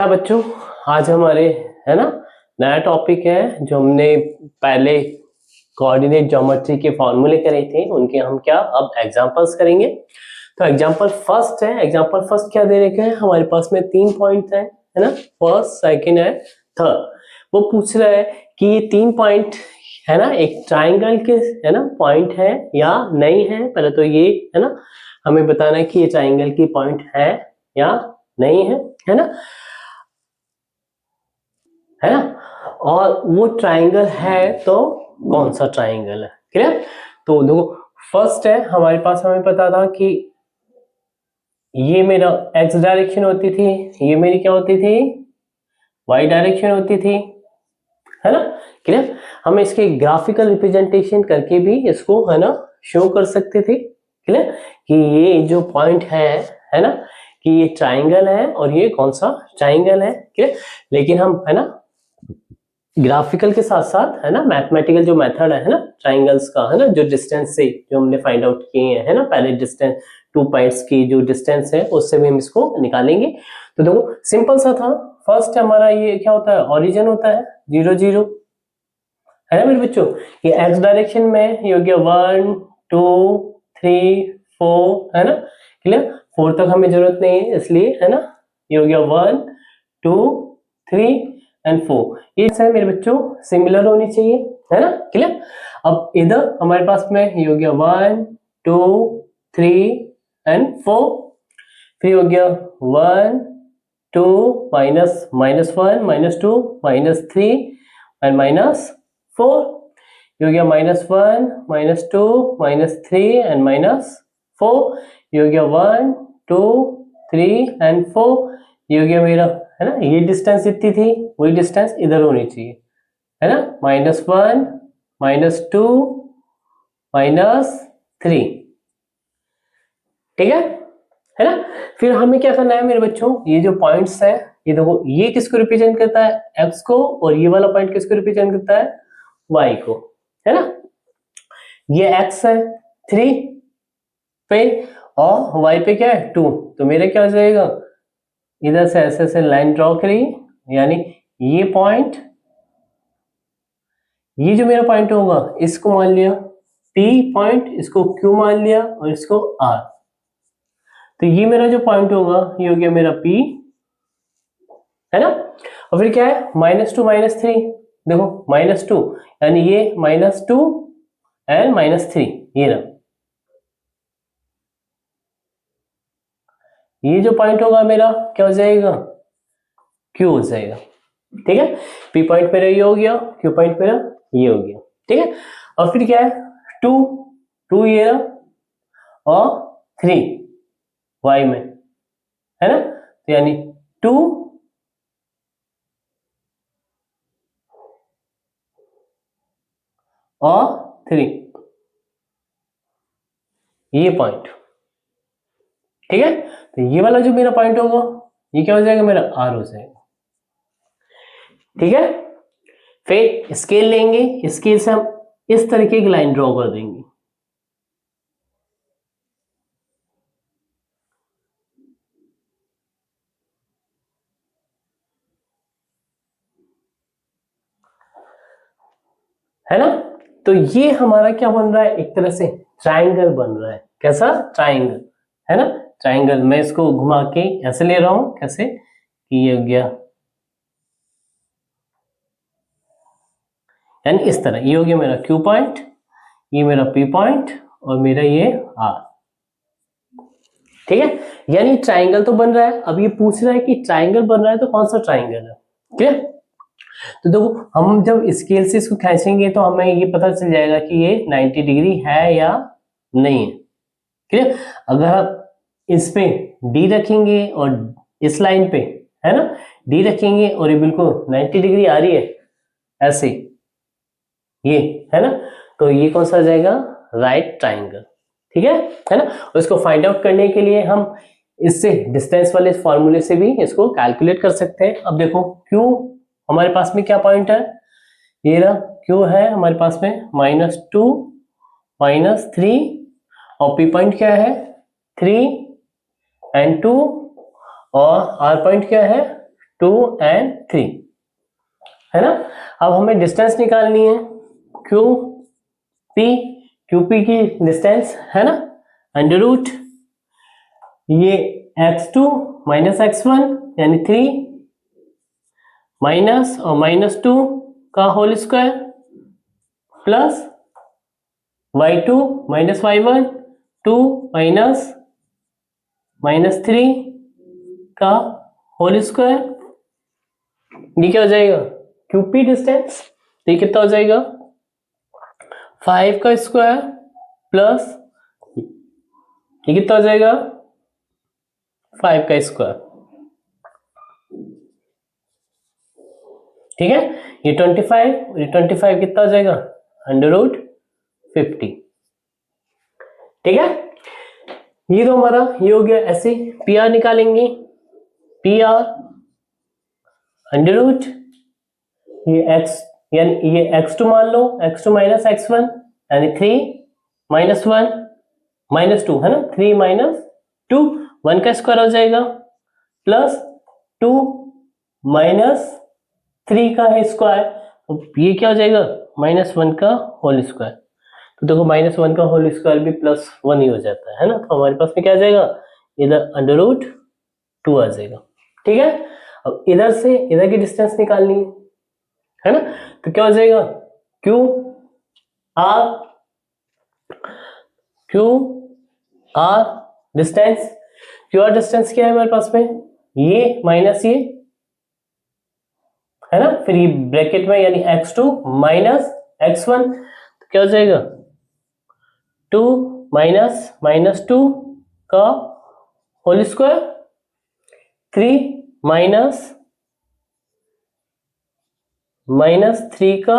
बच्चों, आज हमारे है ना नया टॉपिक है जो हमने पहले कोऑर्डिनेट ज्योमेट्री के फॉर्मूले करे थे, उनके हम क्या अब एग्जांपल्स करेंगे। तो एग्जांपल फर्स्ट है, एग्जांपल फर्स्ट क्या दे रखे हैं हमारे पास में 3 पॉइंट है ना, फर्स्ट सेकंड है थर्ड। वो पूछ रहा है कि ये 3 पॉइंट है ना एक ट्राइंगल के है ना पॉइंट है या नहीं है। पहले तो ये है ना हमें बताना है कि ये ट्राइंगल की पॉइंट है या नहीं है ना, है ना। और वो ट्राइंगल है तो कौन सा ट्राइंगल है, क्लियर। तो देखो फर्स्ट है हमारे पास, हमें पता था कि ये मेरा एक्स डायरेक्शन होती थी, ये मेरी क्या होती थी वाई डायरेक्शन होती थी, है ना, क्लियर। हम इसके ग्राफिकल रिप्रेजेंटेशन करके भी इसको है ना शो कर सकते थे, क्लियर, कि ये जो पॉइंट है ना, कि ये ट्राइंगल है और ये कौन सा ट्राइंगल है, क्लियर। लेकिन हम है ना ग्राफिकल के साथ साथ है ना मैथमेटिकल जो मेथड है ना ट्राइंगल्स का, है ना, जो डिस्टेंस से जो हमने फाइंड आउट किए हैं है ना पहले डिस्टेंस 2 पॉइंट्स की जो डिस्टेंस है उससे भी हम इसको निकालेंगे। तो देखो सिंपल सा था, फर्स्ट हमारा ये क्या होता है ओरिजिन होता है 0 0, है ना मेरे बच्चों। ये एक्स डायरेक्शन में ये हो गया 1 2 3 4, है ना, क्लियर। 4 तक हमें जरूरत नहीं है इसलिए, है ना, ये हो गया 1 2 3 एंड 4। ये है मेरे बच्चों सिमिलर होनी चाहिए, है ना, क्लियर। अब इधर हमारे पास में ये हो गया 1 2 3 एंड 4, फिर हो गया 1 2 minus minus 1 minus 2 minus 3 and minus 4, ये हो गया minus 1 minus 2 minus 3 and minus 4, ये हो गया 1 2 3 एंड 4, ये हो गया मेरा, है ना, ये डिस्टेंस इतनी थी वही डिस्टेंस इधर होनी चाहिए, है ना, माइनस 1 माइनस 2 माइनस 3, ठीक है ना। फिर हमें क्या करना है मेरे बच्चों, ये जो पॉइंट्स है ये देखो ये किसको रिप्रेजेंट करता है एक्स को, और ये वाला पॉइंट किसको रिप्रेजेंट करता है वाई को, है ना। ये एक्स है 3 पे और वाई पे क्या है 2, तो मेरा क्या हो जाएगा इधर से ऐसे ऐसे लाइन ड्रॉ करी, यानी ये पॉइंट, ये जो मेरा पॉइंट होगा इसको मान लिया P पॉइंट, इसको Q मान लिया और इसको R। तो ये मेरा जो पॉइंट होगा ये हो गया मेरा P, है ना। और फिर क्या है -2 -3, देखो -2 यानी ये -2 एंड -3, ये ना ये जो पॉइंट होगा मेरा क्या हो जाएगा Q हो जाएगा, ठीक है। P पॉइंट मेरा ये हो गया, Q पॉइंट मेरा ये हो गया, ठीक है। और फिर क्या है 2 2 ये रहा और 3 y में, है ना, तो यानी 2 और 3, ये पॉइंट, ठीक है। तो ये वाला जो मेरा पॉइंट होगा ये क्या हो जाएगा मेरा R हो जाएगा, ठीक है। फिर स्केल लेंगे, स्केल से हम इस तरीके की लाइन ड्रॉ कर देंगे, है ना। तो ये हमारा क्या बन रहा है एक तरह से ट्राइंगल बन रहा है, कैसा ट्राइंगल, है ना, ट्राइंगल। मैं इसको घुमा के ऐसे ले रहा हूं, कैसे कि ये हो गया यानी इस तरह, ये हो गया मेरा Q पॉइंट, ये मेरा P पॉइंट और मेरा ये R, ठीक है। यानी ट्राइंगल तो बन रहा है। अब ये पूछ रहा है कि ट्राइंगल बन रहा है तो कौन सा ट्राइंगल है, क्लियर। तो देखो हम जब स्केल से इसको खींचेंगे तो हमें ये पता चल जाएगा कि ये 90 डिग्री है या नहीं है, क्लियर। अगर आप इस पे D रखेंगे और इस लाइन पे, है ना, D रखेंगे और ये बिल्कुल 90 डिग्री आ रही है ऐसे, ये, है ना, तो ये कौन सा आ जाएगा राइट ट्राइंगल, ठीक है ना। और इसको फाइंड आउट करने के लिए हम इससे डिस्टेंस वाले फॉर्मूले से भी इसको कैलकुलेट कर सकते हैं। अब देखो Q हमारे पास में क्या पॉइंट है, ये रहा Q है हमारे पास में -2 -3 और P पॉइंट क्या है 3 एंड 2 और R पॉइंट क्या है 2 and 3, है ना। अब हमें डिस्टेंस निकालनी है, QP की डिस्टेंस है ना, अंडर रूट ये x2 माइनस x1 यानी 3 माइनस और -2 का whole square plus y2 minus y1 2 minus 3 का होल स्क्वायर। ये क्या हो जाएगा, QP डिस्टेंस। तो ये कितना हो जाएगा, 5 का स्क्वायर प्लस ये कितना हो जाएगा, 5 का स्क्वायर, ठीक है। ये 25 कितना हो जाएगा, अंडर रूट 50, ठीक है। ये तो हमारा ये हो गया। ऐसे PR निकालेंगे, PR अंडर रूट ये x यानी ये x2 मान लो, x2 माइनस x1 यानी 3 माइनस 1 माइनस 2 है ना, 3 माइनस 2 1 का स्क्वायर हो जाएगा प्लस 2 माइनस 3 का स्क्वायर, तो ये क्या हो जाएगा, -1 का होल स्क्वायर। तो देखो -1 का होल स्क्वायर भी +1 ही हो जाता है ना, तो हमारे पास में क्या आ जाएगा, इधर अंडर रूट 2 आ जाएगा, ठीक है। अब इधर से इधर की डिस्टेंस निकालनी है ना, तो क्या हो जाएगा, QR डिस्टेंस, QR डिस्टेंस क्या है हमारे पास में, ये माइनस ये है ना, फिर ये ब्रैकेट में यानी x2 माइनस x1, तो क्या हो जाएगा, 2 माइनस 2 का होल स्क्वायर 3 माइनस 3 का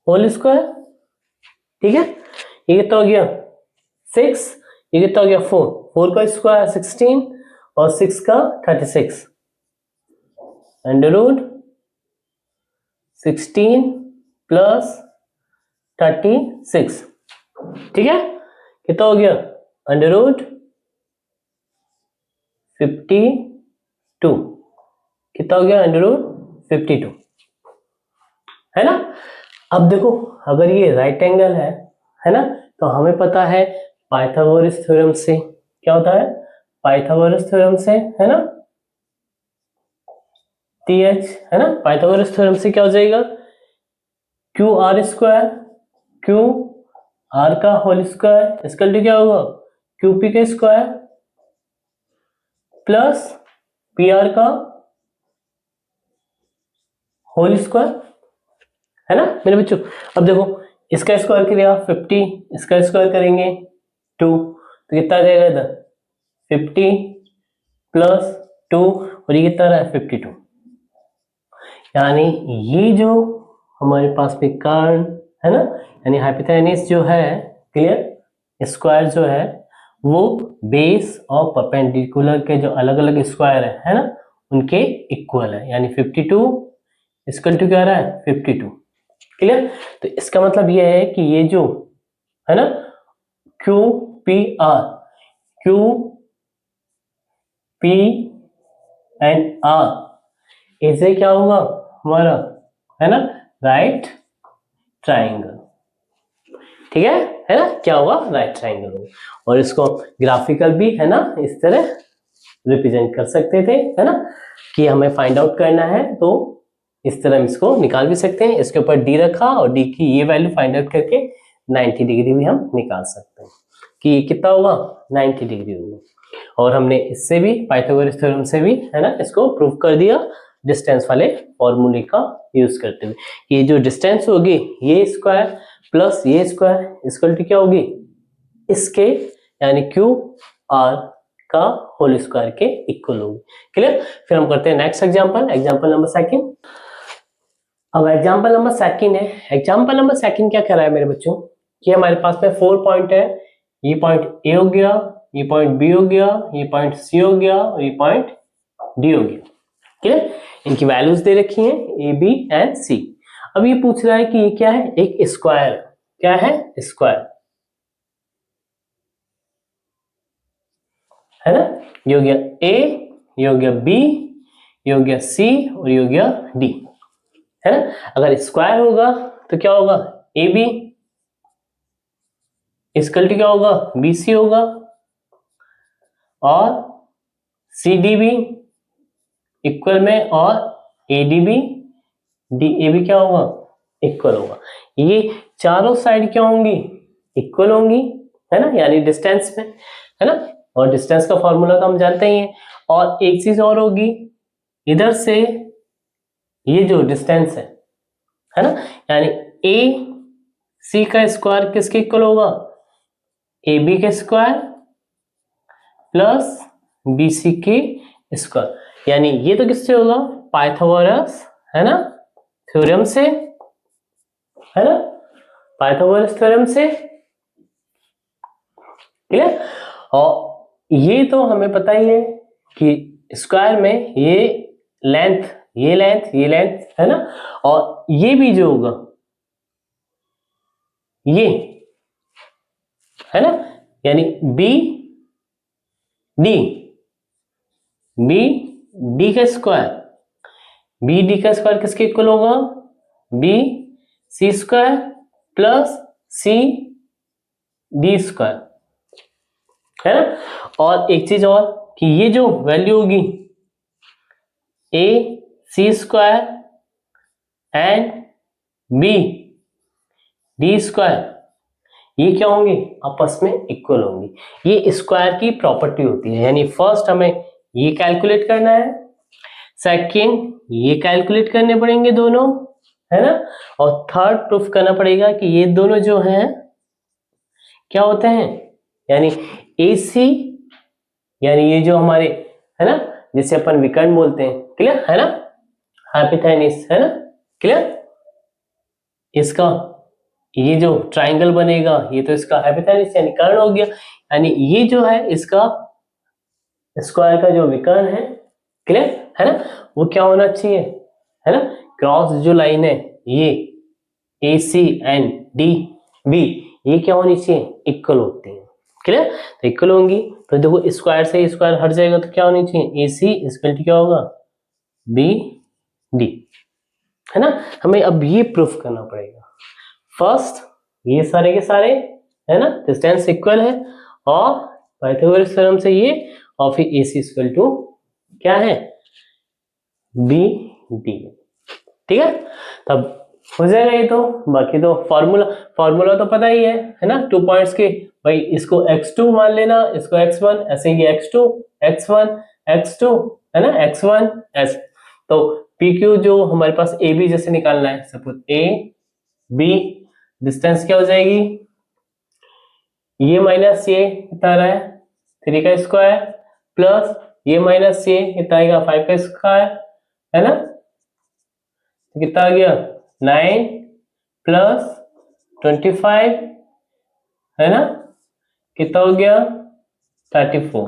होल स्क्वायर, ठीक है। ये कितना हो गया 6, ये कितना हो गया 4 का स्क्वायर 16 और 6 का 36 अंडर रूट 16 प्लस 36, ठीक है। कितना हो गया, अंडर रूट 52, कितना हो गया, अंडर रूट 52, है ना। अब देखो अगर ये राइट एंगल है ना, तो हमें पता है पाइथागोरस थ्योरम से क्या होता है, पाइथागोरस थ्योरम से है ना, TH है ना, पाइथागोरस थ्योरम से क्या हो जाएगा, QR स्क्वायर QR का होल स्क्वायर इसका क्या होगा, QP का स्क्वायर प्लस PR का होल स्क्वायर, है ना मेरे बच्चों। अब देखो इसका स्क्वायर करेगा 50, इसका स्क्वायर करेंगे 2, तो कितना आ जाएगा इधर 50 प्लस 2 और ये कितना रहा है 52, यानी ये जो हमारे पास में कर्न है ना, यानी हाइपोटेन्यूस जो है, क्लियर, स्क्वायर जो है वो बेस और परपेंडिकुलर के जो अलग अलग स्क्वायर है ना, उनके इक्वल है, यानी 52 इक्वल टू क्या आ रहा है 52, क्लियर। तो इसका मतलब ये है कि ये जो है ना QPR एंड R इसे क्या होगा हमारा, है ना, राइट ट्राइंगल, ठीक है ना, क्या होगा, राइट ट्राइंगल होगा। और इसको ग्राफिकल भी है ना इस तरह रिप्रेजेंट कर सकते थे, है ना, कि हमें फाइंड आउट करना है तो इस तरह हम इसको निकाल भी सकते हैं। इसके ऊपर D रखा और D की ये वैल्यू फाइंड आउट करके 90 डिग्री भी हम निकाल सकते हैं कि ये कितना होगा 90 डिग्री होगा। और हमने इससे भी पाइथागोरस थ्योरम से भी है ना इसको प्रूव कर दिया डिस्टेंस वाले फॉर्मूले का यूज करते हुए। ये जो डिस्टेंस होगी ये स्क्वायर प्लस ये स्क्वायर इक्वल टू क्या होगी इसके, यानी QR का होल स्क्वायर के इक्वल होगी, क्लियर। फिर हम करते हैं next example, example number second. अब एग्जांपल नंबर सेकंड है, एग्जांपल नंबर सेकंड क्या कह रहा है मेरे बच्चों कि हमारे पास में 4 पॉइंट है, ये पॉइंट A हो गया, ये पॉइंट B हो गया, ये पॉइंट C हो गया और ये पॉइंट D हो गया, क्लियर। इनकी वैल्यूज दे रखी हैं A, B एंड C। अब ये पूछ रहा है कि ये क्या है, एक स्क्वायर, क्या है स्क्वायर, है ना, ये हो गया A, ये हो गया B, ये हो गया सी और ये हो गया डी, है ना। अगर स्क्वायर होगा तो क्या होगा, ए बी इक्वल टू क्या होगा, बी सी होगा, और सी डी भी इक्वल में, और ए डी भी डी ए भी क्या होगा, इक्वल होगा। ये चारों साइड क्या होंगी, इक्वल होंगी, है ना, यानी डिस्टेंस में, है ना। और डिस्टेंस का फॉर्मूला तो हम जानते ही हैं। और एक चीज और होगी, इधर से ये जो डिस्टेंस है ना, यानी ए सी का स्क्वायर किसके इक्वल होगा, ए बी के स्क्वायर प्लस बी सी के स्क्वायर, यानी ये तो किससे होगा, पाइथागोरस, है ना, थ्योरम से, है ना, पाइथागोरस थ्योरम से, क्लियर। और ये तो हमें पता ही है कि स्क्वायर में ये लेंथ, ये लेंथ, ये लेंथ, है ना, और ये भी जो होगा ये, है ना, यानी बी डी, बी डी का स्क्वायर, बी डी का स्क्वायर किसके इक्वल होगा, B C square plus C D square, है ना। और एक चीज और कि ये जो वैल्यू होगी A C square and B D square, ये क्या होंगे, आपस में इक्वल होंगी। ये स्क्वायर की प्रॉपर्टी होती है, यानी फर्स्ट हमें ये कैलकुलेट करना है, सेकंड ये कैलकुलेट करने पड़ेंगे दोनों, है ना, और थर्ड प्रूफ करना पड़ेगा कि ये दोनों जो हैं क्या होते हैं, यानी AC, यानी ये जो हमारे, है ना, जिसे अपन विकर्ण बोलते हैं, क्लियर, है ना, हाइपोथेनिस, है ना, क्लियर। इसका ये जो ट्राइंगल बनेगा ये तो इसका हाइपोथेनिस यानी कर्ण हो गया, यानी ये जो है इसका स्क्वायर का जो विकर्ण है, क्लियर, है ना, वो क्या होना चाहिए, है ना, क्रॉस जो लाइन है ये AC एंड DB ये क्या होनी चाहिए, इक्वल होती है, क्लियर। तो इक्वल होंगी तो देखो स्क्वायर से स्क्वायर हट जाएगा तो क्या होनी चाहिए, AC इक्वल टू क्या होगा, BD, है ना। हमें अब ये प्रूफ करना पड़ेगा, फर्स्ट ये सारे के सारे, है ना, डिस्टेंस इक्वल है, और पाइथागोरस थ्योरम से ये, और फिर AC इक्वल टू क्या है, BD, ठीक है। तब हो जाएगा ये तो, बाकी तो फॉर्मूला तो पता ही है ना, 2 पॉइंट्स के, भाई इसको x2 मान लेना, इसको x1, ऐसे ही x2 x1 x2, है ना, x1 s, तो PQ जो हमारे पास AB जैसे निकालना है, सपोज A B, डिस्टेंस क्या हो जाएगी, ये माइनस ये कितना आ रहा है, 3 का स्क्वायर प्लस ये माइनस ये कितना आएगा, 5 का स्क्वायर, है ना, तो कितना आ गया, 9 प्लस 25, है ना, कितना हो गया, 34,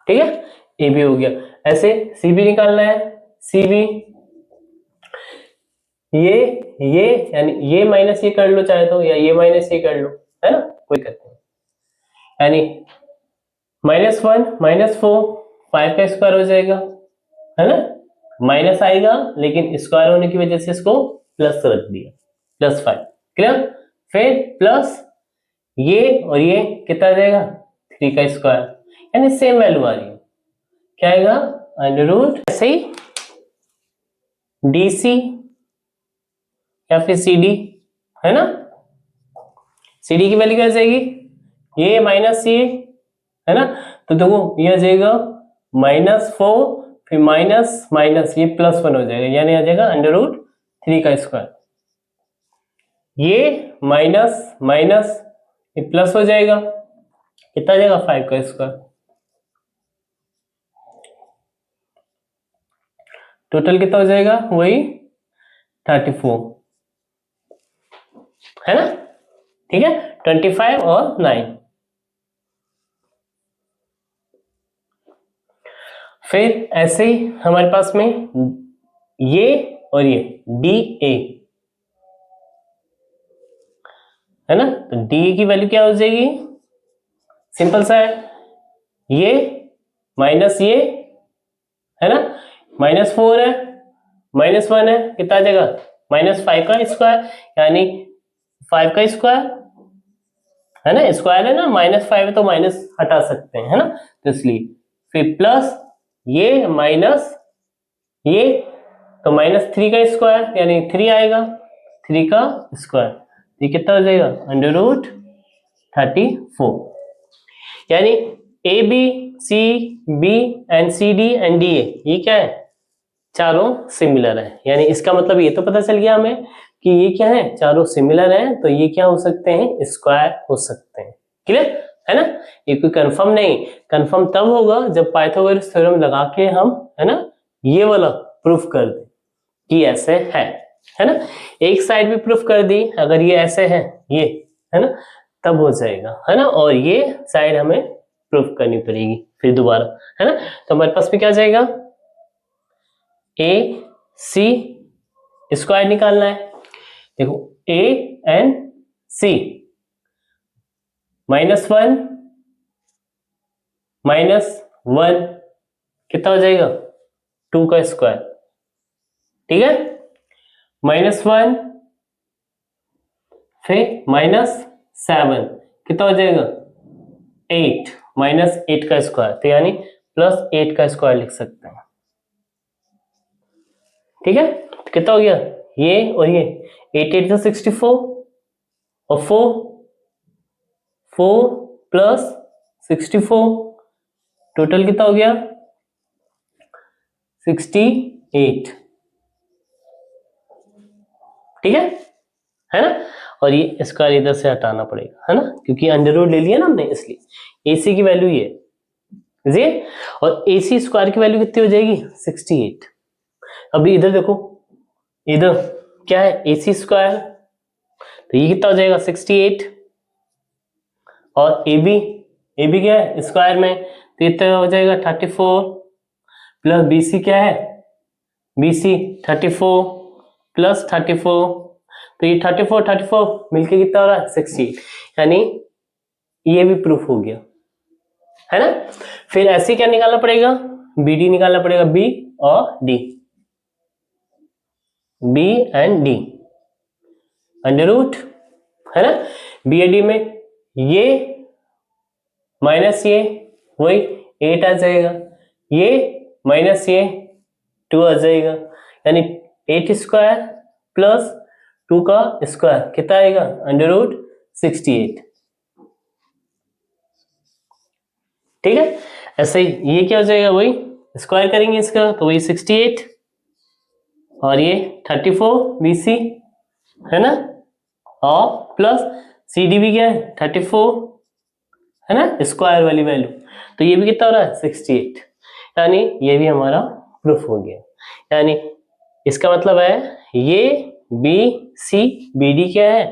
ठीक है, ए बी हो गया। ऐसे सी बी निकालना है, सी बी ये यानी ये माइनस ये कर लो चाहे तो, या ये माइनस ये कर लो, है ना, कोई करते नहीं, यानी -1 -4 5 का स्क्वायर हो जाएगा, है ना, माइनस आएगा लेकिन स्क्वायर होने की वजह से इसको प्लस रख दिया, +5, क्लियर। फिर प्लस ये और ये कितना आ जाएगा, 3 का स्क्वायर, यानी सेम वैल्यू आ रही है, क्या आएगा, √, ऐसे ही DC या फिर CD, है ना, CD की वैल्यू क्या आ जाएगी, ये माइनस ये, है ना, तो देखो ये आ जाएगा -4, फिर माइनस माइनस ये +1 हो जाएगा, यानी आ जाएगा √3 का स्क्वायर, ये माइनस माइनस ये प्लस हो जाएगा, कितना आ जाएगा, 5 का स्क्वायर, टोटल कितना हो जाएगा, वही 34, है ना, ठीक है, 25 और 9, फिर ऐसे ही हमारे पास में ये और ये DA, है ना, तो DA की वैल्यू क्या हो जाएगी, सिंपल सा है, ये माइनस ये है ना, -4 है, -1 है, कितना आ जाएगा, -5 का स्क्वायर, यानी 5 का स्क्वायर, है ना, स्क्वायर है ना, -5 है तो माइनस हटा सकते हैं, है ना, तो इसलिए फिर प्लस ये माइनस ये, तो -3 का स्क्वायर यानी 3 आएगा, 3 का स्क्वायर, ये कितना हो जाएगा, √34, यानी A B C B and C D and D A ये क्या है, चारों सिमिलर है, यानी इसका मतलब ये तो पता चल गया हमें कि ये क्या है, चारों सिमिलर है, तो ये क्या हो सकते हैं, स्क्वायर हो सकते हैं, क्लियर है ना, ये कोई कंफर्म नहीं, कंफर्म तब होगा जब पाइथागोरस थ्योरम लगा के हम, है ना, ये वाला प्रूफ कर दे कि ऐसे है ना, एक साइड भी प्रूफ कर दी अगर ये ऐसे है, ये है ना, तब हो जाएगा, है ना, और ये साइड हमें प्रूफ करनी पड़ेगी फिर दोबारा, है ना, तो हमारे पास में क्या जाएगा, ए सी स्क्वायर निकालना है, देखो ए एंड सी, -1 -1 कितना हो जाएगा, 2 का स्क्वायर, ठीक है, -1 फिर -7 कितना हो जाएगा, 8 -8 का स्क्वायर, तो यानी +8 का स्क्वायर लिख सकते हैं, ठीक है, तो कितना हो गया, ये और ये 8 8 से 64 और 4 प्लस 64 टोटल कितना हो गया, 68, ठीक है ना, और ये स्क्वायर इधर से हटाना पड़ेगा, है ना, क्योंकि अंडर रूट ले लिया ना हमने, इसलिए एसी की वैल्यू ये और एसी स्क्वायर की वैल्यू कितनी हो जाएगी, 68, अभी इधर देखो, इधर क्या है, एसी स्क्वायर, तो ये कितना हो जाएगा, 68, और ए बी क्या है स्क्वायर में, तो इतना हो जाएगा 34, प्लस बीसी क्या है, बीसी 34 प्लस 34, तो ये 34 मिलके कितना हो रहा है, 68, यानी ये भी प्रूफ हो गया, है ना, फिर ऐसे क्या निकालना पड़ेगा, बी डी निकालना पड़ेगा, बी और D, B and D under root, है ना, बी एंड डी में ये माइनस ये वही 8 आ जाएगा, ये माइनस ये 2 आ जाएगा, यानी 8 स्क्वायर प्लस 2 का स्क्वायर कितना आएगा, √68, ठीक है, ऐसे ही ये क्या हो जाएगा, वही स्क्वायर करेंगे इसका तो वही 68, और ये 34 बीसी, है ना, और प्लस सी डी भी क्या है 34, है ना, स्क्वायर वाली वैल्यू, तो ये भी कितना हो रहा है 68, यानी ये भी हमारा प्रूफ हो गया, यानी इसका मतलब है ये बी सी बी डी क्या है,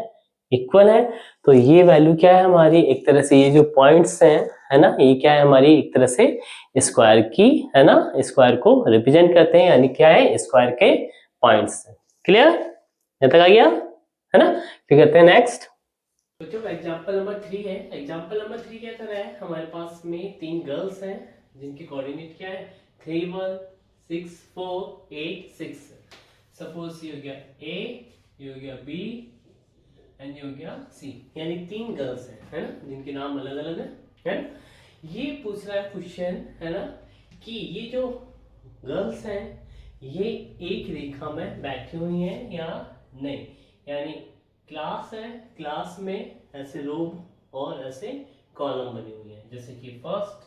इक्वल है, तो ये वैल्यू क्या है हमारी, एक तरह से ये जो पॉइंट्स हैं, है ना, ये क्या है हमारी एक तरह से स्क्वायर की, है ना, स्क्वायर को रिप्रेजेंट करते हैं, यानी क्या है स्क्वायर के पॉइंट्स, क्लियर, यहाँ तक आ गया, है ना, फिर करते हैं नेक्स्ट, बच्चों एग्जांपल नंबर 3 है, एग्जांपल नंबर 3 क्या कर रहा है, हमारे पास में 3 गर्ल्स हैं जिनके कोऑर्डिनेट क्या है 3 1 6 4 8 6, सपोज ये हो गया ए, ये हो गया बी एंड ये हो गया सी, यानी 3 गर्ल्स हैं, है ना, जिनके नाम अलग अलग है ना, ये पूछ रहा है क्वेश्चन, है ना, कि ये जो गर्ल्स हैं ये एक रेखा में बैठी हुई हैं या नहीं, यानी क्लास है, क्लास में ऐसे रो और ऐसे कॉलम बने हुए हैं, जैसे कि first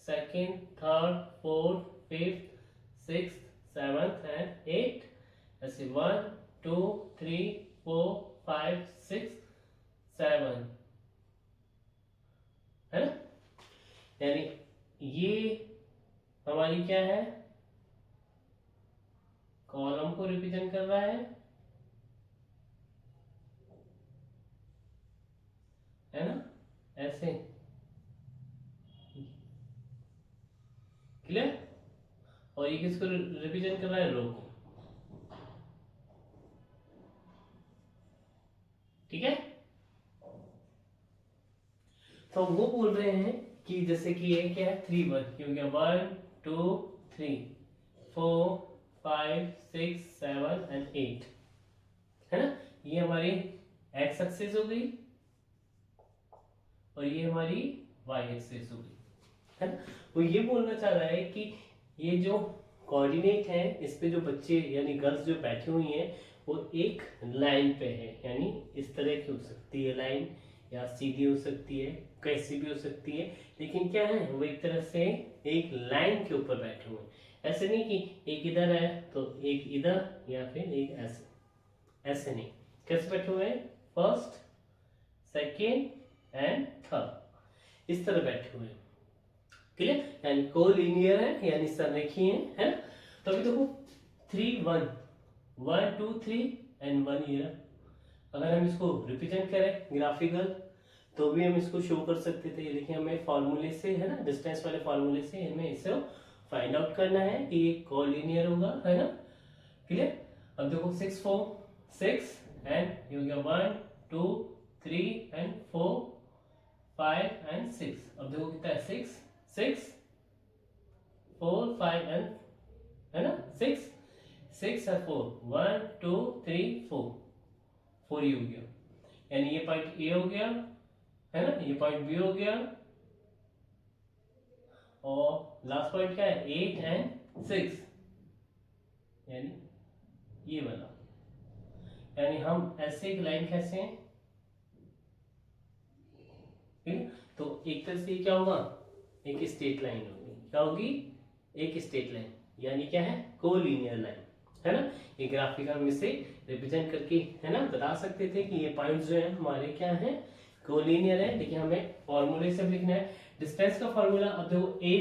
second third fourth fifth sixth seventh and eight, ऐसे 1 2 3 4 5 6 7, है ना, यानी ये हमारी क्या है, कॉलम को रिप्रेजेंट कर रहा है ना, ऐसे, क्लियर, और ये किसको रिप्रेजेंट कर रहा है, रो को, ठीक है, तो वो बोल रहे हैं कि जैसे कि ये क्या है 3 1, ये हो गया 1 2 3, 4 5 6 7 एंड 8 है ना। ये हमारी एक्स एक्सिस हो गई और ये हमारी वाई एक्सिस हो गई, है ना। वो ये बोलना चाह रहा है कि ये जो कोऑर्डिनेट है इस पे जो बच्चे यानी गर्ल्स जो बैठी हुई हैं वो एक लाइन पे है, यानी इस तरह की हो सकती है लाइन, या सीधी हो सकती है, कैसी भी हो सकती है, लेकिन क्या है वो एक तरह से एक लाइन के ऊपर बैठे हुए हैं। ऐसे नहीं कि एक इधर है तो एक इधर या फिर एक ऐसे, ऐसे नहीं, कैसे बैठे हुए हैं, फर्स्ट सेकेंड एंड थर्ड, इस तरह बैठे हुए हैं। क्लियर, यानी कोलिनियर है यानी संरेखीय है ना। तो अभी देखो 3 1 1 2 3 एंड 1 ईयर, अगर हम इसको रिप्रेजेंट करें ग्राफिकल तो भी हम इसको शो कर सकते थे, लेकिन हमें फॉर्मूले से है ना, डिस्टेंस वाले फॉर्मूले से हमें इसे फाइंड आउट करना है कि ये कोलिनियर होगा, है ना। क्लियर, अब देखो 6 4 6 एंड ये हो गया 1 2 3 एंड 4 5 एंड 6। अब देखो कितना है 6 6 4 5 एंड, है ना, 6 6 और 4 1 2 3 4 4 ये हो गया, यानी ये पॉइंट ए हो गया, है ना, ये पॉइंट बी हो गया और लास्ट पॉइंट क्या है 8 एंड 6, यानी ये वाला, यानी हम ऐसे एक लाइन खींचते हैं, ठीक है। तो एक तरह से क्या होगा, एक स्ट्रेट लाइन होगी, क्या होगी, एक स्ट्रेट लाइन, यानी क्या है कोलिनियर लाइन, है ना। ये ग्राफिकल में से रिप्रेजेंट करके है ना बता सकते थे कि ये पॉइंट्स जो है हमारे क्या है कोलिनियर है, लेकिन हमें फॉर्मूले से लिखना है डिस्टेंस का फॉर्मूला। अब देखो ए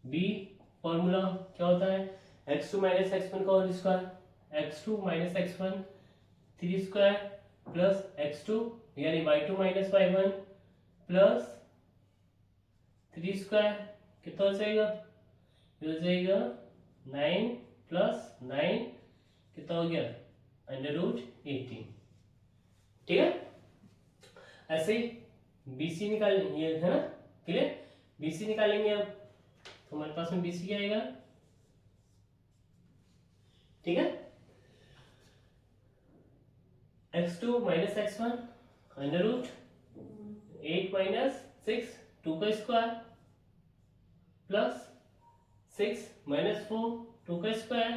बी फॉर्मूला क्या होता है, x2 माइनस x1 का whole square, x2 minus x1 3 square plus x2 यानी y2 minus y1 plus 3 square, कितना हो जाएगा, ये हो जाएगा 9 प्लस 9, कितना हो गया √18, ठीक है। ऐसे ही BC निकालेंगे, ये है ना, क्लियर, BC निकालेंगे अब, तो हमारे पास में BC क्या आएगा, ठीक है, x2 माइनस x1 √8 माइनस 6 2 का स्क्वायर प्लस 6 माइनस 4 2 का स्क्वायर,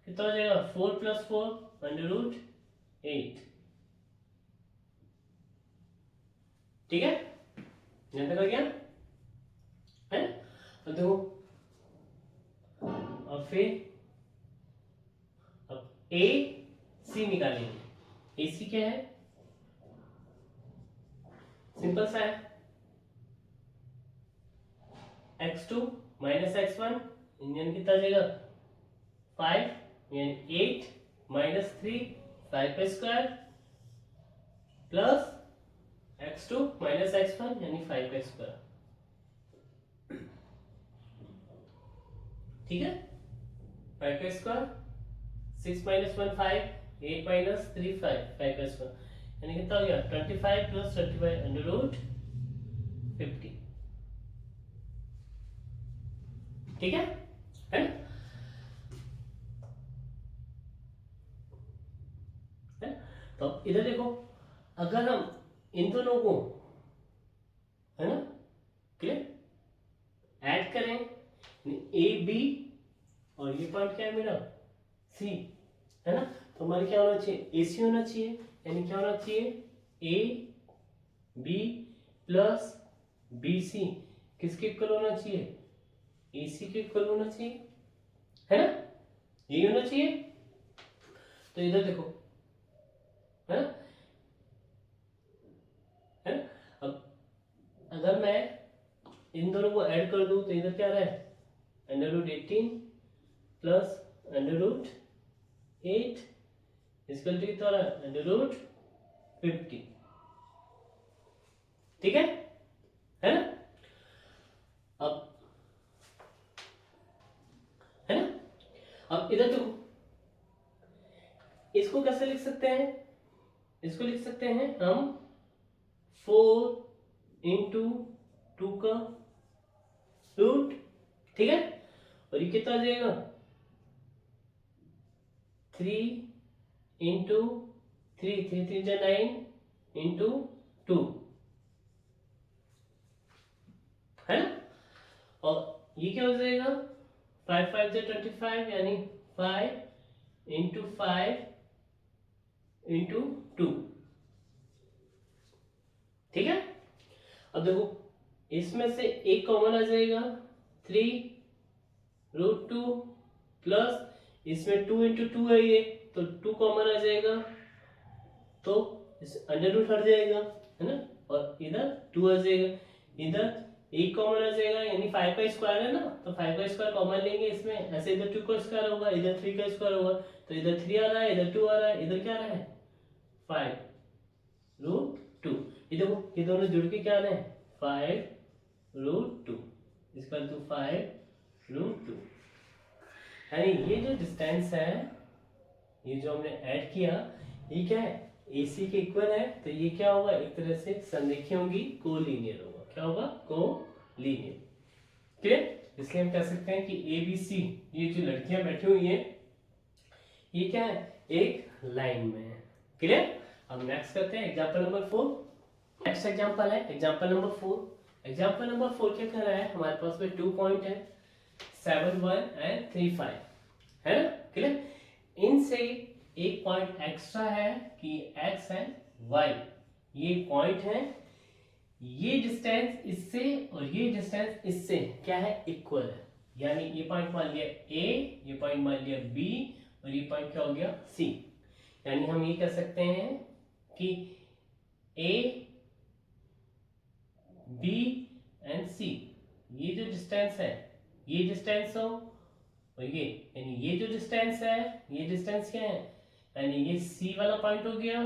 कितना हो जाएगा 4 प्लस 4 √8, ठीक है, यहां तक आ गया है। अब देखो, अब फिर अब ए सी निकालेंगे। ए सी क्या है, सिंपल सा है, x2 माइनस x1 यानी कितना आ जाएगा 5 यानी 8 माइनस 3 5 का square plus x2 minus x1 यानी 5 का स्क्वायर, ठीक है, 5 का स्क्वायर 6 माइनस 1 5 8 माइनस 3 5 5 का स्क्वायर, यानी कितना हो गया 25 प्लस 25 √50, ठीक है ना? तो इधर देखो, अगर हम इन दोनों को है ना क्लियर ऐड करें, ए बी और ये पॉइंट क्या है मेरा सी, है ना, तो हमारे क्या होना चाहिए ए सी होना चाहिए, यानी क्या होना चाहिए A B plus B C किसके इक्वल होना चाहिए, ए सी के इक्वल होना चाहिए, है ना, यही होना चाहिए। तो इधर देखो, है ना, है ना, अब अगर मैं इन दोनों को ऐड कर दूं तो इधर क्या रहा है √18 प्लस √8 इसका कितना रहा है √50, ठीक है ना। अब है ना, अब इधर देखो, इसको कैसे लिख सकते हैं, इसको लिख सकते हैं हम 4 इंटू 2 का रूट, ठीक है, और ये कितना आ जाएगा 3 इंटू 9 इंटू 2 है ना। और ये क्या हो जाएगा 5 5 से 25 यानी 5 इंटू 5 इंटू 2। ठीक है। अब देखो इसमें से एक कॉमन आ जाएगा 3√2 प्लस इसमें 2 इंटू 2 है ये तो 2 कॉमन आ जाएगा तो इस अंडर रूट हट जाएगा है ना। और इधर 2 आ जाएगा, इधर एक कॉमन आ जाएगा यानी 5 का स्क्वायर है ना तो 5 का स्क्वायर कॉमन लेंगे इसमें, ऐसे इधर 2 का स्क्वायर होगा, इधर 3 का स्क्वायर होगा तो इधर 3 आ रहा है, इधर 2 आ रहा है, इधर क्या आ रहा है 5√2। ये देखो ये दोनों जुड़ के क्या आ रहे हैं 5√2 इसका तो 5√2 यानी ये जो डिस्टेंस है ये जो हमने ऐड किया ये क्या है AC के इक्वल है तो ये क्या होगा एक तरह से संरेखीय होगी, कोलीनियर होगा। क्या होगा कोलीनियर। क्लियर। इसलिए हम कह सकते हैं कि ABC ये जो लड़कियां बैठी हुई हैं ये क्या है एक लाइन में है। क्लियर। अब नेक्स्ट करते हैं एग्जांपल नंबर 4। नेक्स्ट एग्जांपल है एग्जांपल नंबर 4। एग्जांपल नंबर 4 क्या कर रहा है हमारे पास में 2 पॉइंट है 7 1 एंड 3 5 है ना। क्लियर। इनसे एक पॉइंट एक्स्ट्रा है कि x एंड y ये पॉइंट है, ये डिस्टेंस इससे और ये डिस्टेंस इससे क्या है इक्वल है। यानी ये पॉइंट मान लिया A, ये पॉइंट मान लिया B और ये पॉइंट क्या हो गया C। यानी हम ये कह सकते हैं कि A, B एंड C ये जो डिस्टेंस है ये डिस्टेंस हो और ये यानी ये जो डिस्टेंस है ये डिस्टेंस क्या है यानी ये C वाला पॉइंट हो गया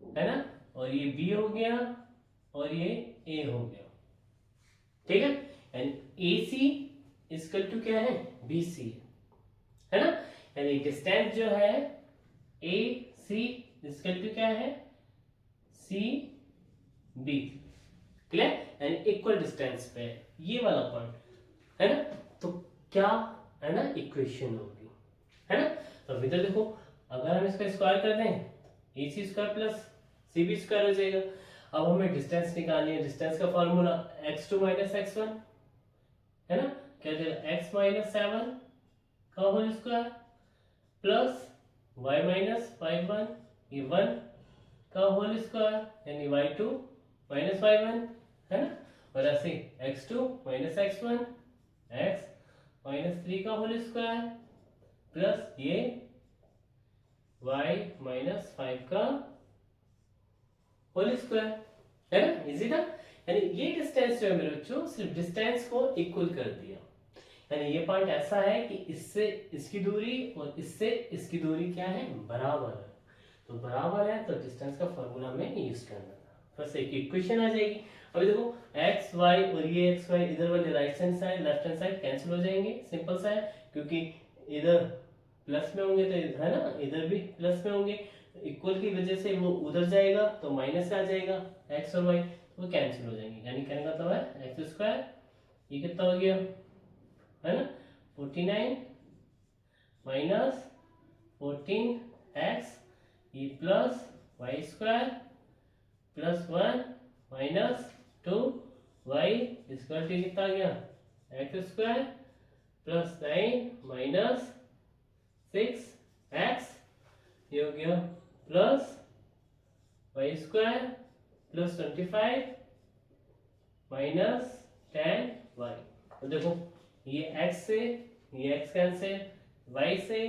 है ना और ये B हो गया और ये A हो गया। ठीक है। यानी AC इक्वल टू क्या है BC है ना। यानी डिस्टेंस जो है AC इक्वल टू क्या है CB। क्लियर। यानी इक्वल डिस्टेंस पे ये वाला पॉइंट है ना तो क्या है ना इक्वेशन होगी है ना। तो इधर देखो अगर हम इसका स्क्वायर कर दें AC square plus CB square हो जाएगा। अब हमें डिस्टेंस निकालनी है, डिस्टेंस का फॉर्मूला x2 माइनस x1 है ना। क्या जाएगा x माइनस 7 का whole square plus y minus 5 1 ये 1 का होल स्क्वायर यानी y2 माइनस y1 है ना। और ऐसे x2 minus x1 x minus 3 का होल स्क्वायर प्लस ये y माइनस 5 का होल स्क्वायर है ना। इजी था। यानी ये डिस्टेंस जो है मेरे बच्चों सिर्फ डिस्टेंस को इक्वल कर दिया। यानी ये पॉइंट ऐसा है कि इससे इसकी दूरी और इससे इसकी दूरी क्या है बराबर है तो बराबर है तो डिस्टेंस का फॉर्मूला हमें यूज करना था। बस एक इक्वेशन आ जाएगी। अभी देखो x y और ये x y इधर वाले right hand side left hand side cancel हो जाएंगे, सिंपल सा है क्योंकि इधर प्लस में होंगे तो है ना इधर भी प्लस में होंगे इक्वल की वजह से वो उधर जाएगा तो माइनस से आ जाएगा x और y तो वो कैंसिल हो जाएंगे। यानी कहने का मतलब है एक्स स्क्वायर ये कितना हो गया है ना 49 माइनस 14x ये plus Y square plus 1 minus 2y square कितना आ गया x square plus 9 minus 6x ये हो गया plus Y square plus 25 minus 10y। तो देखो ये x से ये x कैंसिल, y से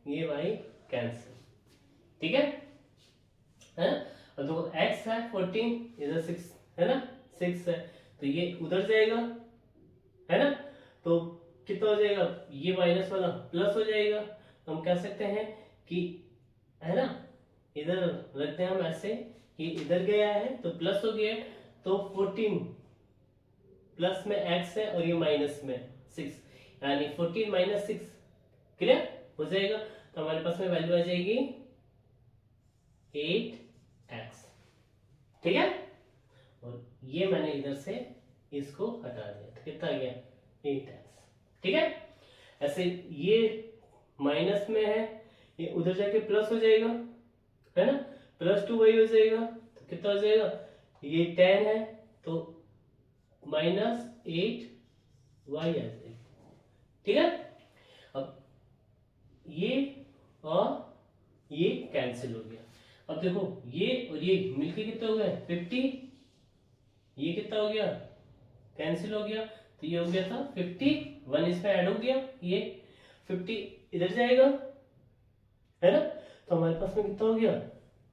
ये y कैंसिल। ठीक है और देखो x है 14 इधर 6 है ना 6 है तो ये उधर जाएगा है ना तो कितना हो जाएगा ये माइनस वाला प्लस हो जाएगा। तो हम कह सकते हैं कि है ना इधर रखते हैं हम ऐसे कि इधर गया है तो प्लस हो गया तो 14 प्लस में x है और ये माइनस में 6 यानी 14 माइनस 6 क्लियर हो जाएगा। तो हमारे पास में वैल्यू आ जाएगी 8x। ठीक है और ये मैंने इधर से इसको हटा दिया तो कितना आ गया 8x। ठीक है ऐसे ये माइनस में है, ये उधर जाके प्लस हो जाएगा, है ना, +2y हो जाएगा, तो कितना हो जाएगा, ये 10 है तो -8y आ जाएगा। ठीक है, अब ये और ये कैंसिल हो गया। अब देखो ये और ये मिलके कितना हो गया 50, ये कितना हो गया कैंसिल हो गया, तो ये हो गया था 51, इसमें ऐड हो गया, ये 50 इधर जाएगा, है ना, तो हमारे पास में कितना हो गया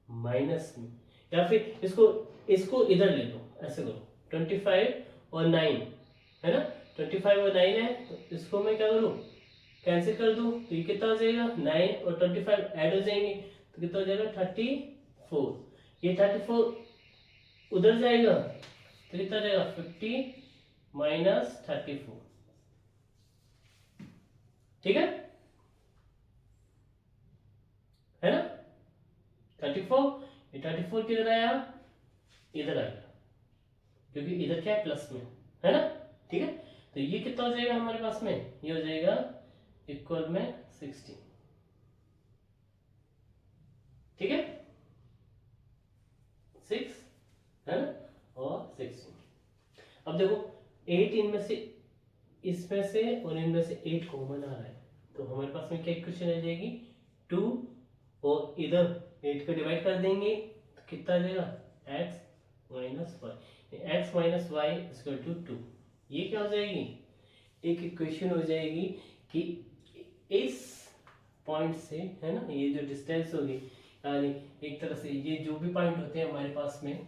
माइनस में, या फिर इसको इसको इधर ले लो, ऐसे करो 25 और 9, है ना, 25 और 9 है, तो इसको मैं क्या करूं कैंसिल कर दूं, तो ये कितना हो जाएगा 9 और 25 ऐड हो जाएंगे, तो कितना हो जाएगा 34, ये 34 उधर जाएगा तो कितना जाएगा 50 माइनस 34। ठीक है ना, 34, ये 34 किधर आया इधर आएगा, क्योंकि इधर क्या है प्लस में, है ना। ठीक है, तो ये कितना हो जाएगा हमारे पास में, ये हो जाएगा इक्वल में 16। ठीक है, 6 है ना और 16। अब देखो 8 इनमें से, इसमें से और इनमें से 8 कॉमन आ रहा है, तो हमारे पास में क्या इक्वेशन आ जाएगी 2, और इधर 8 को डिवाइड कर देंगे तो कितना आ जाएगा x minus Y, X minus Y equal to 2। ये क्या हो जाएगी एक इक्वेशन हो जाएगी कि इस पॉइंट से, है ना, ये जो डिस्टेंस होगी, यानी एक तरह से ये जो भी पॉइंट होते हैं हमारे पास में,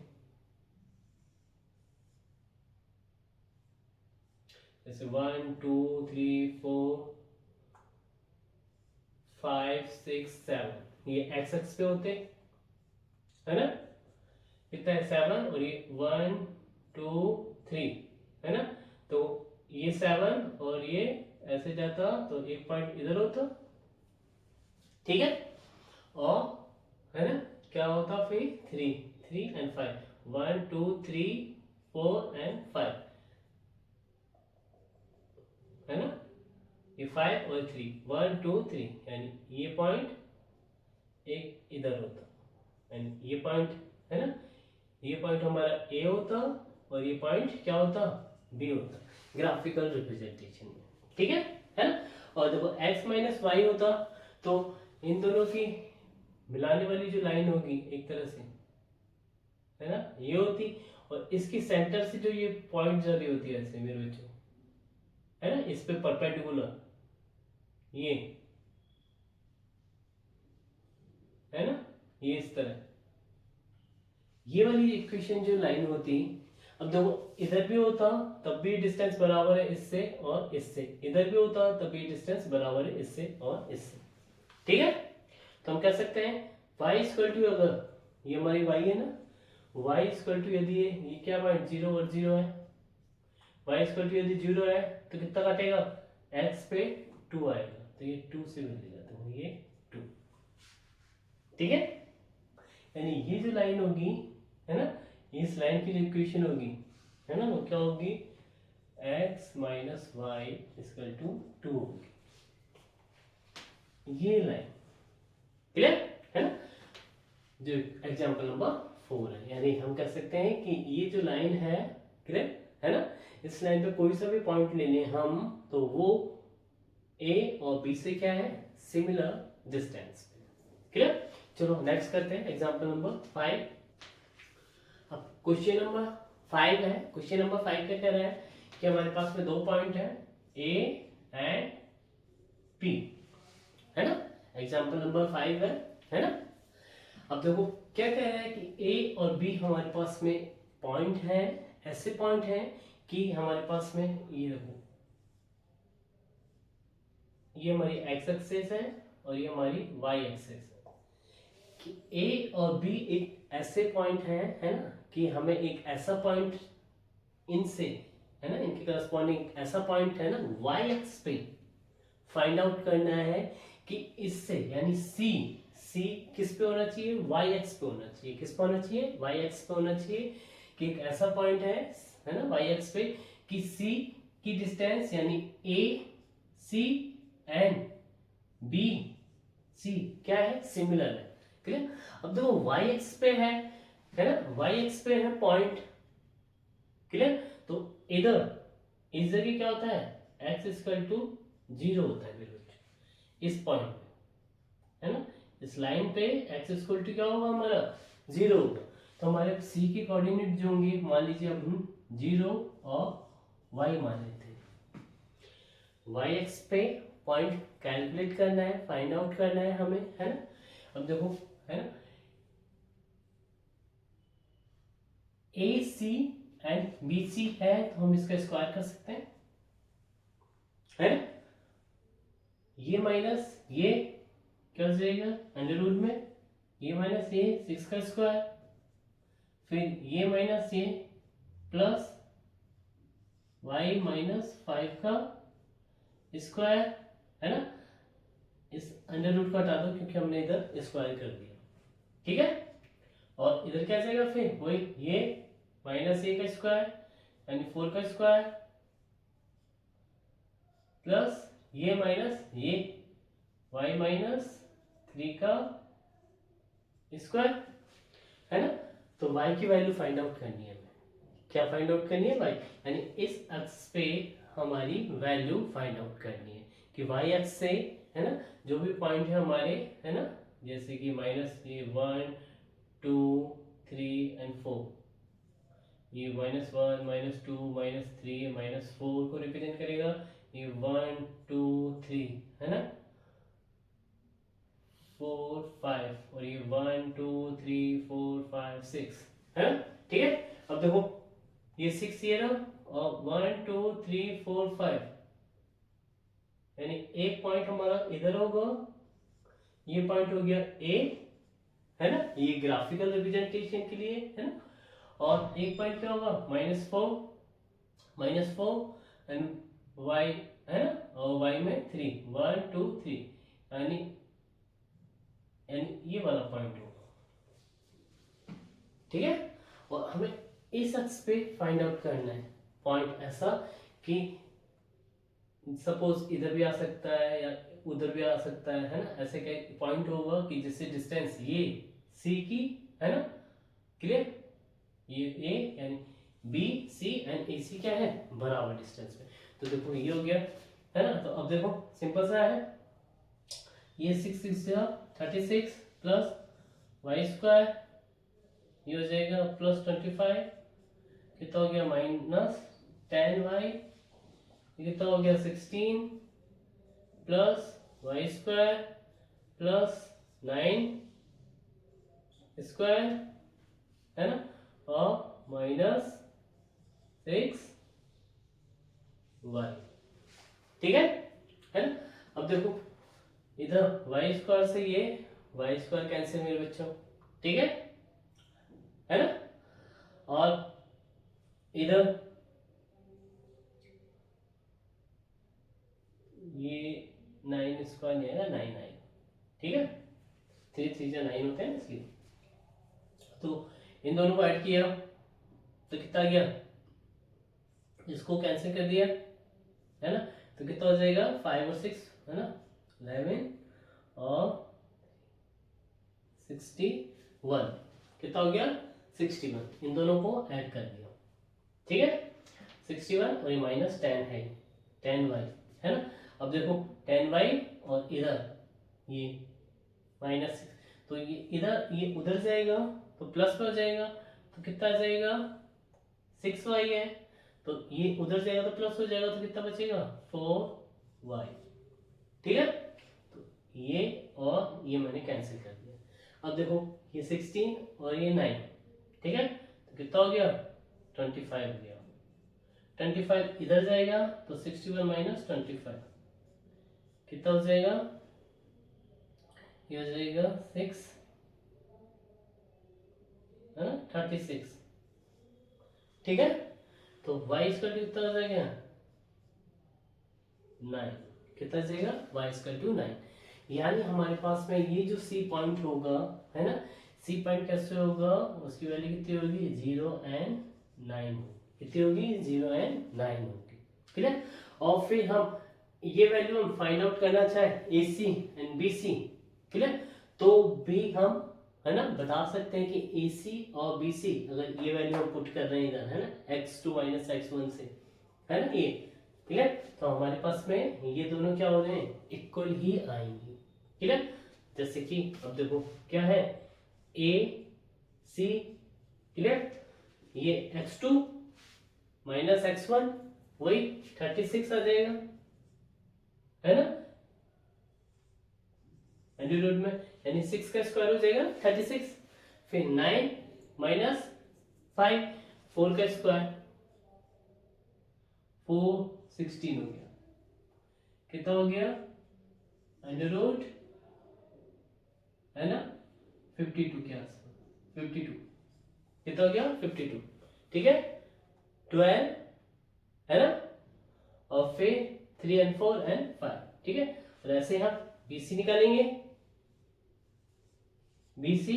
जैसे 1 2 3 4 5 6 7, ये एक्स एक्स पे होते है ना, कितना है 7, और ये 1 2 3, है ना, तो ये 7 और ये ऐसे जाता तो एक पॉइंट इधर होता। ठीक है, और है ना क्या होता फिर 3 एंड 5, 1 2 3 4 एंड 5, है ना, ये 5 और 3, 1 2 3, यानी ये पॉइंट एक इधर होता, एंड ये पॉइंट, है ना, ये पॉइंट हमारा ए होता और ये पॉइंट क्या होता बी होता, ग्राफिकल रिप्रेजेंटेशन में। ठीक है ना, और देखो x माइनस वाई होता तो इन दोनों की मिलाने वाली जो लाइन होगी एक तरह से, है ना, ये होती, और इसकी सेंटर से जो ये पॉइंट जा रही होती है ऐसे मेरे बच्चों, है ना, इस पे परपेंडिकुलर, ये है ना, ये इस तरह, ये वाली इक्वेशन जो लाइन होती, अब देखो इधर भी होता तब भी डिस्टेंस बराबर है इससे और इससे, इधर भी होता तब भी डिस्टेंस बराबर है इससे और इससे। ठीक है, तो हम कह सकते हैं y इक्वल टू, अगर ये हमारी y है ना, y इक्वल टू यदि ये क्या पॉइंट 0 और 0 है, y इक्वल टू यदि 0 है तो कितना काटेगा x पे 2 आएगा, तो ये 2 से मिलेगा, तो ये 2। ठीक है, यानी ये जो लाइन होगी, है ना, इस लाइन की जो इक्वेशन होगी, है ना, वो क्या होगी x minus Y equal to 2 होगी, ये लाइन। क्लियर है ना, जो एग्जांपल नंबर 4 है, यानी हम कह सकते हैं कि ये जो लाइन है, क्लियर है ना, इस लाइन पे कोई सा भी पॉइंट ले लें हम, तो वो a और b से क्या है सिमिलर डिस्टेंस। क्लियर, चलो नेक्स्ट करते हैं एग्जांपल नंबर 5। अब क्वेश्चन नंबर 5 है, क्वेश्चन नंबर 5 क्या कह रहा है कि हमारे पास में 2 पॉइंट है a एंड p, है ना, एग्जांपल नंबर 5 है ना। अब देखो क्या कह रहा है कि a और b हमारे पास में पॉइंट है, ऐसे पॉइंट है कि हमारे पास में ये देखो, ये हमारी x एक्सिस है और ये हमारी y एक्सिस है, कि a और b एक ऐसे पॉइंट है ना, कि हमें एक ऐसा पॉइंट इनसे, है ना, इनके करस्पॉन्डिंग ऐसा पॉइंट है ना y एक्स पे फाइंड आउट करना है कि इससे, यानी c किस पे होना चाहिए y एक्स पे होना चाहिए, किस पे होना चाहिए y एक्स पे होना चाहिए, कि एक ऐसा पॉइंट है ना y एक्स पे कि c की डिस्टेंस यानी a c and B C क्या है, सिमिलर है। क्लियर। अब देखो वाई एक्स पे है ना, वाई एक्स पे है पॉइंट। क्लियर। तो इधर इस जगह क्या होता है, एक्स इक्वल टू 0 होता है बिल्कुल इस पॉइंट पे, है ना। इस लाइन पे एक्स इक्वल टू क्या होगा हमारा, 0 होगा। तो हमारे सी की कोऑर्डिनेट जो होंगे, मान लीजिए अब हम 0 और वाई मान लेते हैं। वाई एक्स पे पॉइंट कैलकुलेट करना है, फाइंड आउट करना है हमें, है ना। अब देखो, है ना, ए सी एंड बी सी है तो हम इसका स्क्वायर कर सकते हैं, है ना। ये माइनस ये क्या हो जाएगा अंडर रूट में, ये माइनस ये 6 का स्क्वायर, फिर ये माइनस ये प्लस वाई माइनस 5 का स्क्वायर, है ना। इस अंडर रूट को हटा दो क्योंकि हमने इधर स्क्वायर कर दिया, ठीक है। और इधर क्या जाएगा फिर वही ये माइनस ए का स्क्वायर यानी 4 का स्क्वायर प्लस ये माइनस ये y माइनस 3 का स्क्वायर, है ना। तो y की वैल्यू फाइंड आउट करनी है हमें, क्या फाइंड आउट करनी है y, यानी इस अक्ष पे हमारी वैल्यू फाइंड आउट करनी है कि y अक्ष से, है ना, जो भी पॉइंट है हमारे, है ना, जैसे कि माइनस ये 1 2 3 एंड 4, ये -1 -2 -3 -4 को रिप्रेजेंट करेगा, ये 1 2 3, है ना, 4 5 और ये 1 2 3 4 5 6, है ना, ठीक है। अब देखो ये 6 ये ना, और 1 2 3 4 5 यानी एक पॉइंट हमारा इधर होगा, ये पॉइंट हो गया ए, है ना, ये ग्राफिकल रिप्रेजेंटेशन के लिए, है ना। और एक पॉइंट क्या होगा -4 एंड वाई, है ना, और वाई में 3 1 2 3 यानी ये वाला पॉइंट होगा, ठीक है। और हमें इस अक्ष पे फाइंड आउट करना है पॉइंट ऐसा कि सपोज इधर भी आ सकता है या उधर भी आ सकता है ना, ऐसे क्या पॉइंट होगा कि जिससे डिस्टेंस ये सी की, है ना, क्लियर, ये ए यानी बी सी एंड ए सी क्या है बराबर डिस्टेंस पे। तो देखो ये हो गया, है ना। तो अब देखो सिंपल सा है, ये 6 6 36 प्लस वाई स्क्वायर, ये हो जाएगा प्लस 25, कितना हो गया -10y, ये कितना हो गया 16 plus Y square plus 9 square, है ना, और -6y, ठीक है ना। अब देखो इधर वाई स्क्वायर से ये वाई स्क्वायर कैंसिल मेरे बच्चों, ठीक है ना। और इधर ये 9 स्क्वायर नहीं आएगा, 9 आएगा, ठीक है, 3 3 जा 9 होते हैं इसलिए। तो इन दोनों को ऐड किया तो कितना गया, इसको कैंसिल कर दिया, है ना। तो कितना हो जाएगा 5 और 6, है ना, 11 और 61, कितना हो गया 61, इन दोनों को ऐड कर दिया, ठीक है, 61 और ये -10 है 10y, है ना। अब देखो 10y और इधर ये -6, तो ये इधर ये उधर जाएगा तो प्लस में हो जाएगा, तो कितना जाएगा 6y है, तो ये उधर जाएगा तो प्लस हो जाएगा, तो कितना बचेगा 4y, ठीक है। तो ये और ये मैंने कैंसिल कर दिया। अब देखो ये 16 और ये 9, ठीक है, तो कितना हो गया 25 हो गया, 25 इधर जाएगा तो 61 माइनस 25 कितना हो जाएगा, ये हो जाएगा 6, है ना, 36, ठीक है। तो y स्क्वायर टू कितना हो जाएगा 9, कितना जाएगा y स्क्वायर टू 9, यानी हमारे पास में ये जो C पॉइंट होगा, है ना, C पॉइंट कैसे होगा, उसकी वैल्यू कितनी होगी 0 एंड 9 होगी, कितनी होगी 0 एंड 9 होगी, ठीक है। और फिर हम ये वैल्यू हम फाइंड आउट करना चाहे AC एंड BC, क्लियर, तो भी हम है ना बता सकते हैं कि AC और BC अगर ये वैल्यू हम पुट कर रहे हैं इधर है ना x2 माइनस x1 से, है ना, ये क्लियर, तो हमारे पास में ये दोनों क्या हो रहे हैं, इक्वल ही आएंगे, क्लियर। जैसे कि अब देखो क्या है AC, क्लियर, ये x2 माइनस x1 वही 36 आ जाएगा, है ना, अंडर रूट में, यानी 6 का स्क्वायर हो जाएगा 36, फिर 9 माइनस 5, 4 का स्क्वायर 4, 16 हो गया, कितना हो गया, अंडर रूट, है ना, 52 के आसपास, 52, कितना हो गया 52, ठीक है, 12, है ना, और फिर 3 एंड 4 एंड 5, ठीक है, और ऐसे हम BC निकालेंगे, BC,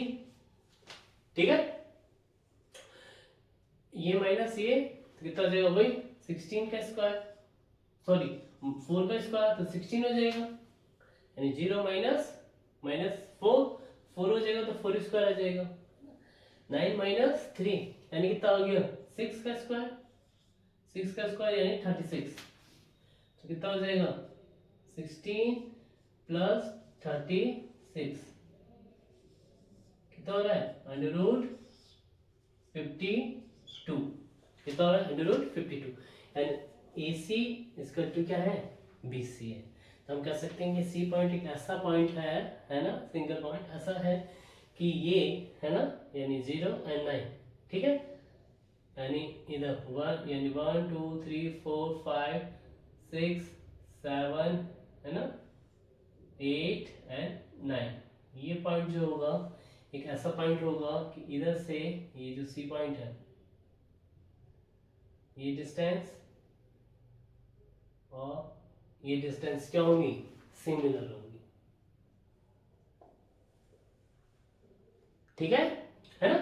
ठीक है, ये माइनस ये तो कितना हो जाएगा भाई 16 का स्क्वायर, सॉरी 4 का स्क्वायर तो 16 हो जाएगा, यानी 0 माइनस माइनस 4 हो जाएगा तो 4 स्क्वायर आ जाएगा, 9 माइनस 3 यानी कितना हो गया 6 का स्क्वायर, 6 का स्क्वायर यानी 36, तो कितना हो जाएगा 16 प्लस 36, कितना हो रहा है अंडर रूट 52, कितना हो रहा है अंडर रूट 52, एंड AC इसका टू क्या है BC है, तो हम कह सकते हैं कि C पॉइंट एक ऐसा पॉइंट है ना, सिंगल पॉइंट ऐसा है कि ये है ना, यानी 0 एंड 9, ठीक है, यानी इधर 1 यानी 1 2 3 4 5 6 7 है ना 8 एंड 9, ये पॉइंट जो होगा एक ऐसा पॉइंट होगा कि इधर से ये जो C पॉइंट है ये डिस्टेंस और ये डिस्टेंस क्या होंगी, सिमिलर होंगी, ठीक है ना।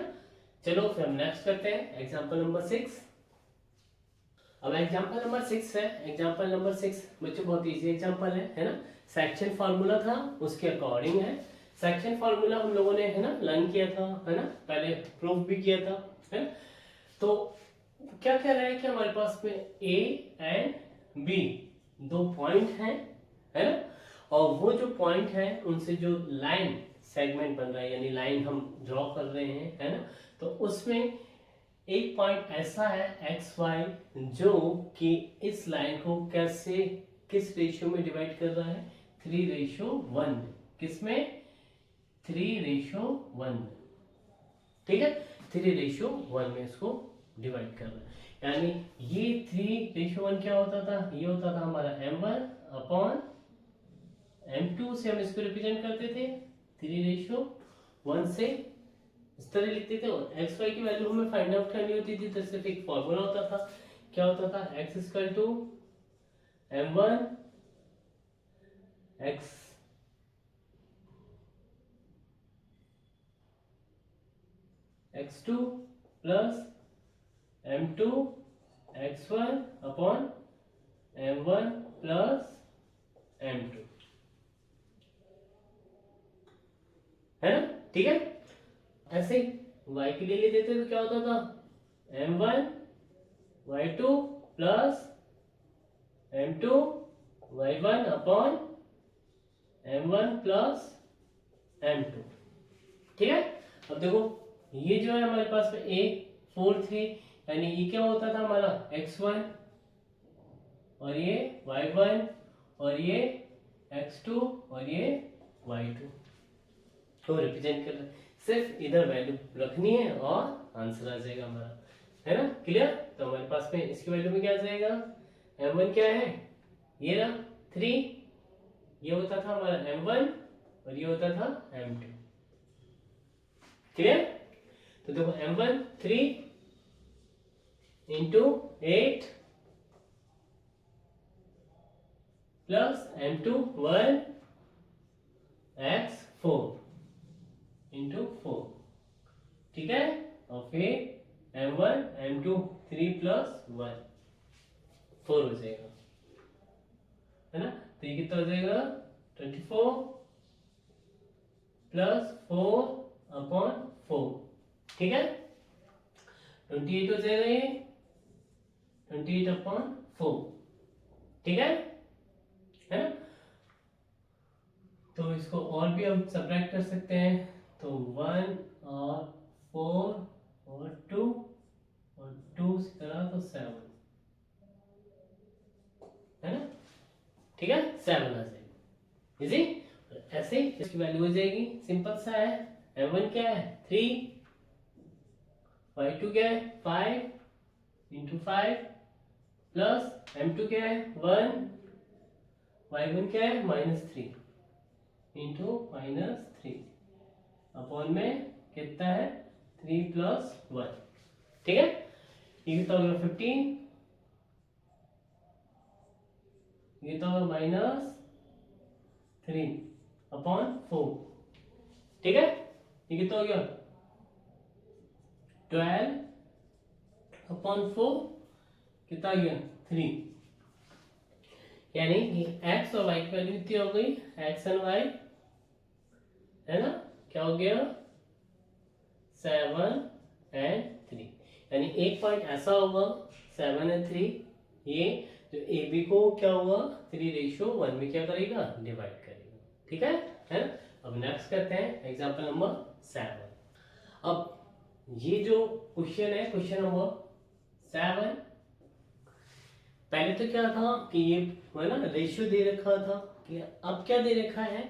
चलो फिर हम नेक्स्ट करते हैं एग्जांपल नंबर 6। अब एग्जांपल नंबर 6 है, एग्जांपल नंबर 6 बच्चों बहुत इजी एग्जांपल है ना, सेक्शन फार्मूला था उसके अकॉर्डिंग है, सेक्शन फार्मूला हम लोगों ने है ना लर्न किया था, है ना, पहले प्रूफ भी किया था, है ना, तो क्या कह रहा है कि हमारे पास में A एंड B दो पॉइंट हैं, है ना, और वो जो पॉइंट है उनसे जो लाइन सेगमेंट बन रहा है यानी लाइन हम ड्रॉ कर रहे हैं, है ना, तो उसमें एक पॉइंट ऐसा है एक्स वाई जो कि इस लाइन को कैसे किस रेशियो में डिवाइड कर रहा है 3:1, किसमें 3:1, ठीक है, 3:1 में इसको डिवाइड कर रहा है, यानी ये 3:1 क्या होता था, ये होता था हमारा m1 अपॉन m2 से हम इसको रिप्रेजेंट करते थे 3:1 से इस तरह लिखते थे, और एक्स वाई की वैल्यू हमें फाइंड आउट करनी होती थी तो सिर्फ एक फॉर्मूला होता था, क्या होता था x equal to m1 x x2 plus m2 x1 upon m1 plus m2, है ना, ठीक है, ऐसे y के लिए ले देते तो क्या होता था m1 y2 plus m2 y1 upon m1 plus m2, ठीक है। अब देखो ये जो है हमारे पास में a 4 3 यानी ये क्या होता था हमारा x1 और ये y1 और ये x2 और ये y2 तो रिप्रेजेंट कर रहे हैं, सिर्फ इधर वैल्यू रखनी है और आंसर आ जाएगा हमारा, है ना, क्लियर। तो हमारे पास में इसकी वैल्यू में क्या आ जाएगा m1 क्या है ये रहा 3, ये होता था हमारा m1 और ये होता था m2, क्लियर। तो देखो m1 3 into 8 plus m2 1 x 4 into 4, ठीक है, और फिर m1 m2 3 प्लस 1 4 हो जाएगा, है ना, तो ये कितना हो जाएगा 24 प्लस 4/4, ठीक है। 28 हो जाएगा ये 28/4, ठीक है ना। तो इसको और भी हम सब्ट्रैक्ट कर सकते हैं, तो 1 और 4 और 2 और 2 इस तरह तो 7, है ना, ठीक है 7 आ जाएगी इजी। ऐसे इसकी वैल्यू हो जाएगी, सिंपल सा है। m1 क्या है 3, y2 क्या है 5 इंटू 5 प्लस m2 क्या है 1, y1 क्या है -3 इंटू -3 अपॉन में कितना है 3 प्लस 1, ठीक है। ये कितना होगा 15, ये तो -3/4, ठीक है। ये कितना हो गया 12/4, कितना आ गया 3, यानी कि x और y की वैल्यू कितनी हो गई, x एंड y, है ना, क्या हो गया 7 एंड 3, यानी एक पॉइंट ऐसा होगा 7 एंड 3, ये जो ए बी को क्या होगा 3:1 में क्या करेगा डिवाइड करेगा, ठीक है ना। अब नेक्स्ट करते हैं एग्जांपल नंबर 7। अब ये जो क्वेश्चन है क्वेश्चन नंबर 7, पहले तो क्या था कि ये है ना रेशियो दे रखा था, कि अब क्या दे रखा है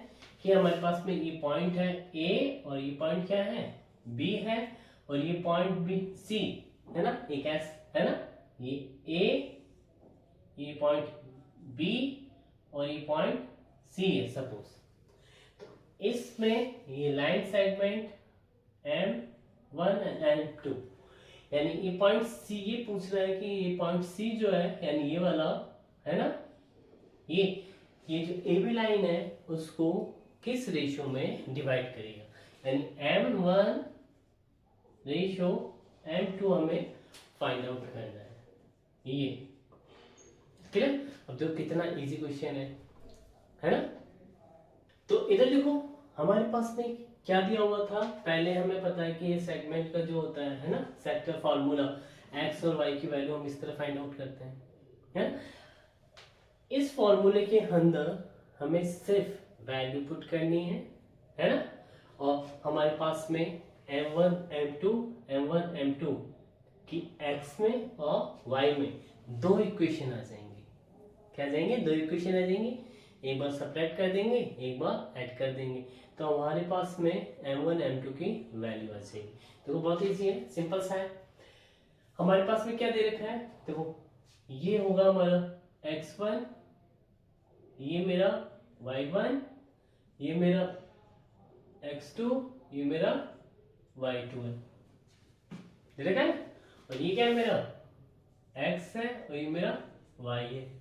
कि हमारे पास में ये पॉइंट है ए और ये पॉइंट क्या है बी है, और ये पॉइंट बी सी है ना, एक एस है ना, ये ए, ये पॉइंट बी और ये पॉइंट सी है सपोज। तो इसमें ये line segment M1 and M2, यानी ये पॉइंट सी, ये पूछ रहा है कि ये पॉइंट सी जो है यानी ये वाला है ना, ये जो ए बी लाइन है उसको किस रेशियो में डिवाइड करेगा, यानी M1 रेशियो M2 हमें फाइंड आउट करना है, ये क्लियर। अब देखो कितना इजी क्वेश्चन है ना। तो इधर देखो हमारे पास में क्या दिया हुआ था, पहले हमें पता है कि ये सेगमेंट का जो होता है ना सेक्टर फार्मूला, एक्स और वाई की वैल्यू हम इस तरह फाइंड आउट करते हैं, है? इस फॉर्मूले के अंदर हमें सिर्फ वैल्यू पुट करनी है ना, और हमारे पास में m1 m2 m1 m2 की x में और y में दो इक्वेशन आ जाएंगे, क्या आ जाएंगे दो इक्वेशन आ जाएंगे, एक बार सब्ट्रैक्ट कर देंगे एक बार ऐड कर देंगे, तो हमारे पास में m1 m2 की वैल्यू आ जाएगी। देखो बहुत इजी है, सिंपल सा है। हमारे पास में क्या दे रखा है, देखो ये होगा हमारा x1, ये मेरा y1, ये मेरा x2, ये मेरा y2 है, दे रखा है। और ये क्या है मेरा x है और ये मेरा y है,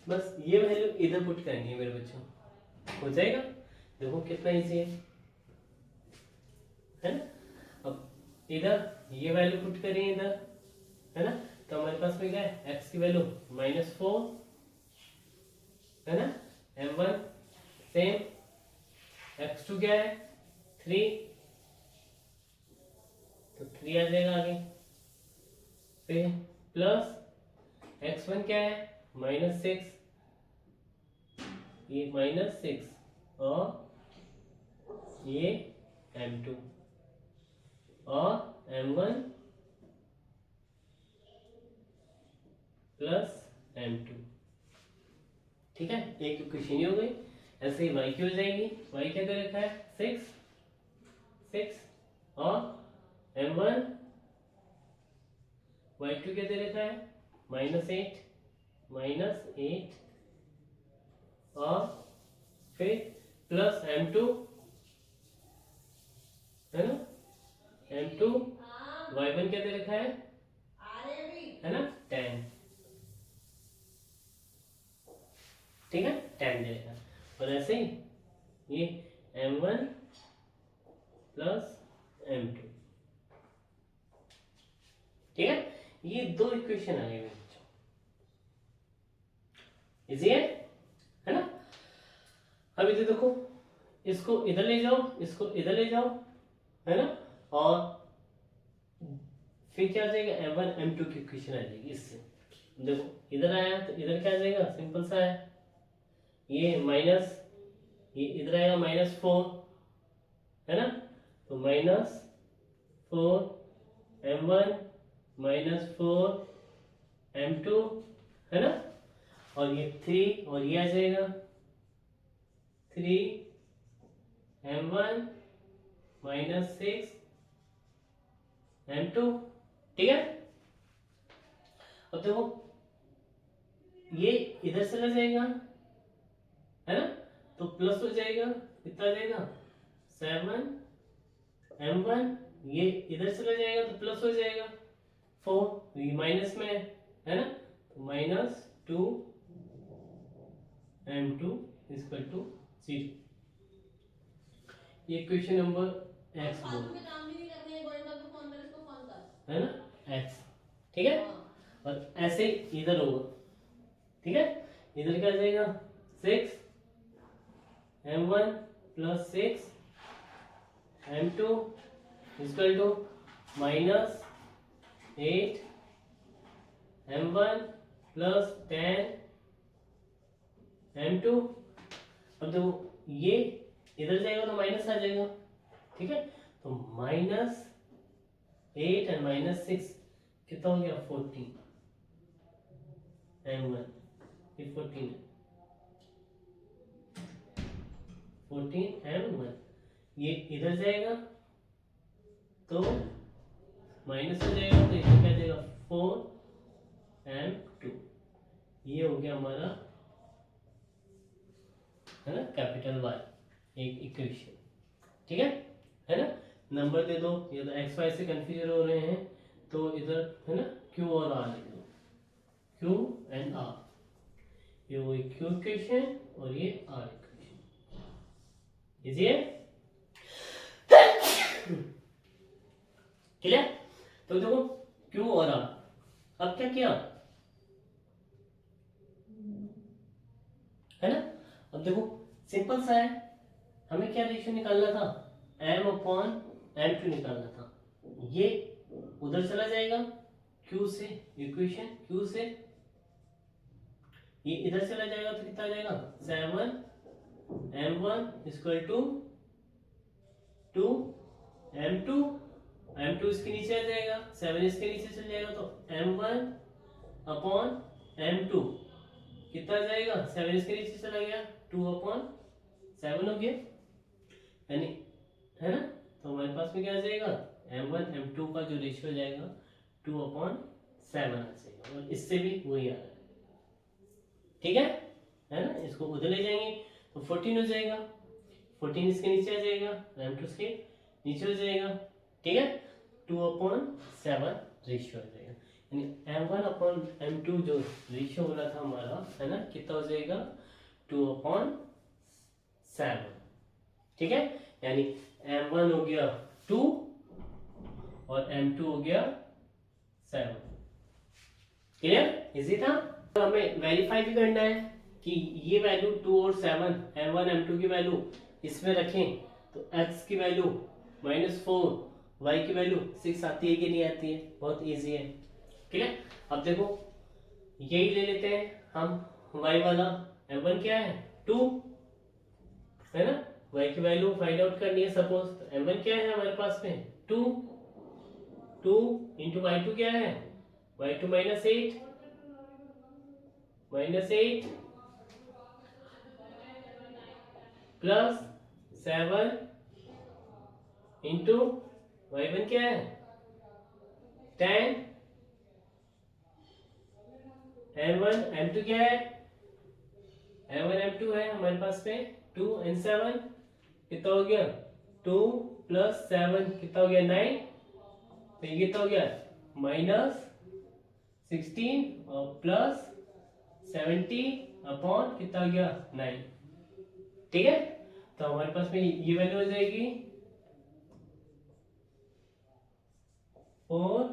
बस ये वैल्यू इधर पुट करनी है मेरे बच्चों, हो जाएगा। देखो कितना इजी है ना। अब इधर ये वैल्यू पुट करें इधर, है ना, तो हमारे पास में क्या है x की वैल्यू -4 है ना, m1 सेम, x2 क्या है 3, तो 3 आ जाएगा आगे, फिर प्लस x1 क्या है -6, ये -6 और ये m2 और m1 प्लस m2, ठीक है, एक इक्वेशन हो गई। ऐसे ही y की हो जाएगी, y क्या दे रखा है 6 और m1 y2 क्या दे रखा है -8 और फिर प्लस m2 है ना, m2 y1 क्या दे रखा है ना 10, ठीक है 10 दे रखा है। और ऐसे ही ये m1 प्लस m2, ठीक है, ये दो इक्वेशन आ गए बच्चों, इजी है ना। अभी तो देखो इसको इधर ले जाओ, इसको इधर ले जाओ, है ना, और फिर क्या आ जाएगा m1 m2 की इक्वेशन आ जाएगी इससे। देखो इधर आया तो इधर क्या आ जाएगा, सिंपल सा है, ये माइनस, ये इधर आएगा -4, है ना, तो -4 m1 -4 m2, है ना, और ये 3 और ये आ जाएगा 3 m1 -6 m2, ठीक है। अब देखो ये इधर चला जाएगा, है ना, तो प्लस हो जाएगा, कितना आ जाएगा 7 m1, ये इधर चला जाएगा तो प्लस हो जाएगा 4, ये माइनस में है ना, तो -2 m2 इक्वल टू 0। ये क्वेश्चन नंबर एक्स है ना, एक्स, ठीक है। और ऐसे इधर होगा, ठीक है, इधर क्या आ जाएगा 6 m1 + 6 m2 equal to -8 m1 + 10 m2। अब देखो ये इधर जाएगा तो माइनस आ जाएगा, ठीक है, तो -8 और -6 कितना हो गया 14 m1, ये 14 है, 14 m1, ये इधर जाएगा तो माइनस हो जाएगा, तो इधर क्या जाएगा 4 m2, ये हो गया हमारा, है ना, कैपिटल वाई एक इक्वेशन, ठीक है ना। नंबर दे दो, ये तो एक्स वाई से कंफ्यूजन हो रहे हैं तो इधर है ना क्यू और आर लिख दो, क्यू एंड आर, ये वो क्यू इक्वेशन और ये आर इक्वेशन, इजी है, क्लियर। तो देखो क्यू और आर, अब क्या किया, है ना, अब देखो सिंपल सा है, हमें क्या रेशियो निकालना था, m/m2 निकालना था, ये उधर चला जाएगा q से, इक्वेशन q से, ये इधर चला जाएगा तो कितना आ जाएगा 7 m1 equal to 2 m2, m2 इसके नीचे आ जाएगा, 7 इसके नीचे चल जाएगा तो m1/m2 कितना आ जाएगा, 7 इसके नीचे चला गया 2/7 हो गया, यानी, है ना, तो हमारे पास में क्या आ जाएगा m1 m2 का जो रेशियो जाएगा 2/7 आ जाएगा, और इससे भी वही आ रहा है, ठीक है ना, इसको उधर ले जाएंगे तो 14 हो जाएगा, 14 इसके नीचे आ जाएगा, m2 इसके नीचे हो जाएगा, ठीक है, 2/7 रेशियो आ जाएगा, यानी m1/m2 जो रेशियो बोला था हमारा, है ना, कितना हो जाएगा 2/7, ठीक है, यानी m1 हो गया 2 और m2 हो गया 7, क्लियर, इजी था। तो हमें वेरीफाई भी करना है कि ये वैल्यू 2 और 7 m1 m2 की वैल्यू इसमें रखें तो x की वैल्यू -4, y की वैल्यू 6 आती है कि नहीं आती है, बहुत इजी है, क्लियर। अब देखो यही ले लेते हैं हम, y वाला m1 क्या है 2, है ना, y की वैल्यू फाइंड आउट करनी है सपोज, तो m1 क्या है हमारे पास में 2 इंटू y2 क्या है y2 -8 प्लस 7 इंटू y1 क्या है 10, m1 m2 क्या है, m1 m2 है हमारे पास में 2 and 7 कितना हो गया 2 + 7 कितना हो गया 9, तो ये कितना हो गया -16 और +70 अपॉन कितना हो गया 9, ठीक है, तो हमारे पास में ये वैल्यू हो जाएगी 4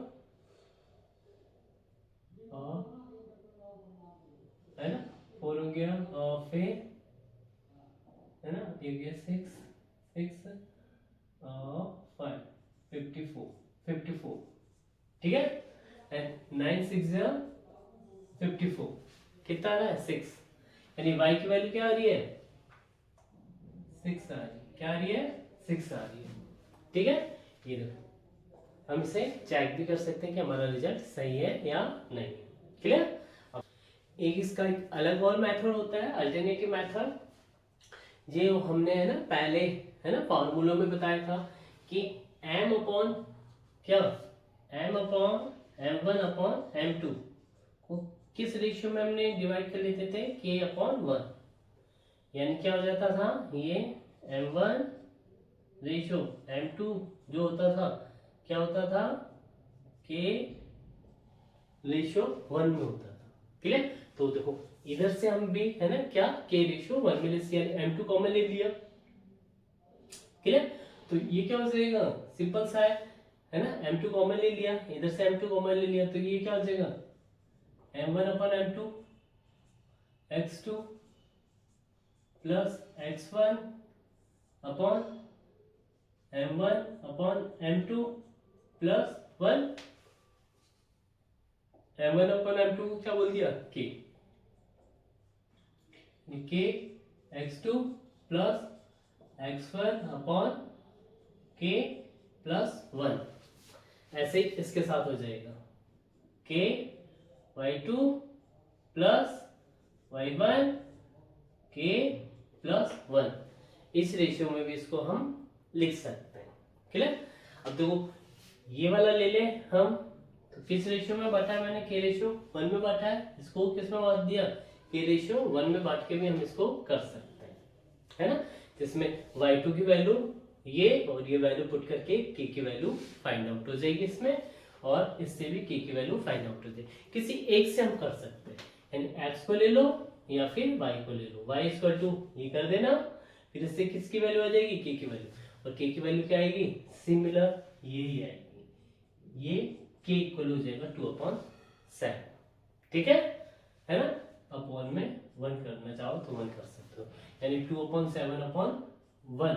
है ना, 4 हो गया, और फिर है ये गया 6 6 5 54 ठीक है। एंड 9 6 54 कितना आ रहा है 6, यानी y की वैल्यू क्या आ रही है 6 आ रही है। क्या आ रही है 6 आ रही है, ठीक है। ये देखो हम इसे चेक भी कर सकते हैं कि हमारा रिजल्ट सही है या नहीं, क्लियर। एक इसका एक अलग और मेथड होता है अल्टरनेटिव मेथड, ये हमने है ना पहले है ना फॉर्मूलों में बताया था कि m अपॉन क्या m upon m1 upon m2 को किस रेशियो में हमने डिवाइड कर लेते थे k अपॉन 1, यानी क्या हो जाता था ये m1 रेशियो m2 जो होता था क्या होता था k रेशियो 1 में होता था, क्लियर। तो देखो इधर से हम भी है ना क्या k रेशियो 1 में ले m2 कॉमन ले लिया, क्लियर। तो ये क्या हो जाएगा सिंपल सा है ना m2 कॉमन ले लिया, इधर से m2 कॉमन ले लिया, तो ये क्या हो जाएगा m1 upon m2 x2 plus x1 upon m1 upon m2 plus 1, m1 upon m2 को क्या बोल दिया k x2 plus x1 upon k plus 1, ऐसे ही इसके साथ हो जाएगा k y2 plus y1 k plus 1, इस रेशियो में भी इसको हम लिख सकते हैं, क्लियर। अब देखो ये वाला ले ले हम, तो किस रेशियो में बांटा है मैंने k रेशियो 1 में बांटा है, इसको किस में बांट दिया k रेशियो 1 में बांट के भी हम इसको कर सकते हैं, है ना। जिसमें y2 की वैल्यू ये और ये वैल्यू पुट करके k की वैल्यू फाइंड आउट हो जाएगी इसमें, और इससे भी k की वैल्यू फाइंड आउट हो जाएगी। किसी एक से हम कर सकते हैं, यानी x को ले लो या फिर y को ले लो, y इक्वल टू ये कर देना, फिर इससे किसकी वैल्यू आ जाएगी k की वैल्यू, और k की वैल्यू क्या आएगी सिमिलर यही आएगी, ये k इक्वल हो जाएगा 2/7, ठीक है ना। अपॉन में 1 करना चाहो तो 1 कर सकते हो, यानी 2/7/1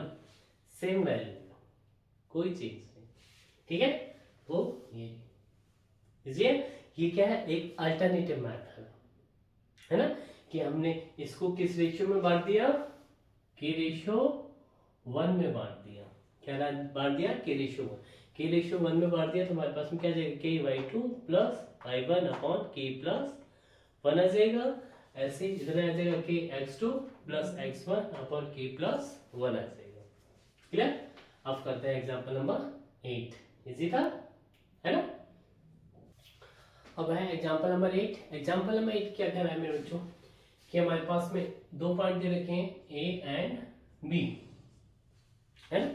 सेम वैल्यू, कोई चेंज नहीं, ठीक है। तो ये क्या है एक अल्टरनेटिव मेथड है ना, कि हमने इसको किस रेशियो में बांट दिया k रेशियो 1 में बांट दिया, क्या बांट दिया k रेशियो 1, k रेशियो 1 में बांट दिया, तो हमारे पास में क्या जाएगा k y2 plus y1 upon k plus 1 आ जाएगा, ऐसे इधर आ जाएगा k x2 plus x1 upon k plus 1 आ जाएगा, क्लियर। अब करते हैं एग्जांपल नंबर 8, इजी था है ना। अब है एग्जांपल नंबर 8, एग्जांपल नंबर 8 क्या कह रहा है मेरे बच्चों कि हमारे पास में दो पॉइंट दे रखे हैं a एंड b, है ना।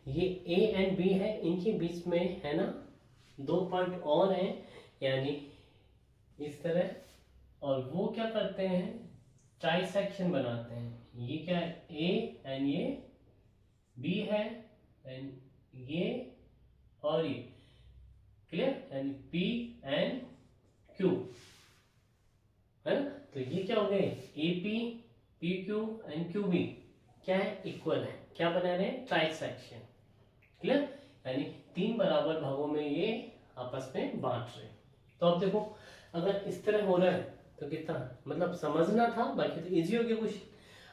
ये a एंड b है, इनके बीच में है ना दो पॉइंट और हैं, यानी इस तरह, और वो क्या करते हैं ट्राइसेक्शन बनाते हैं, ये क्या है a एंड ये b है एंड ये और ये, क्लियर, यानी p एंड q, है ना। तो ये क्या हो गए AP PQ एंड QB क्या है इक्वल है, क्या बना रहे हैं ट्राइसेक्शन, क्लियर, यानी 3 बराबर भागों में ये आपस में बांट रहे हैं। तो अब देखो अगर इस तरह हो रहा है तो कितना मतलब समझना था, बाकी तो इजी हो गया कुछ।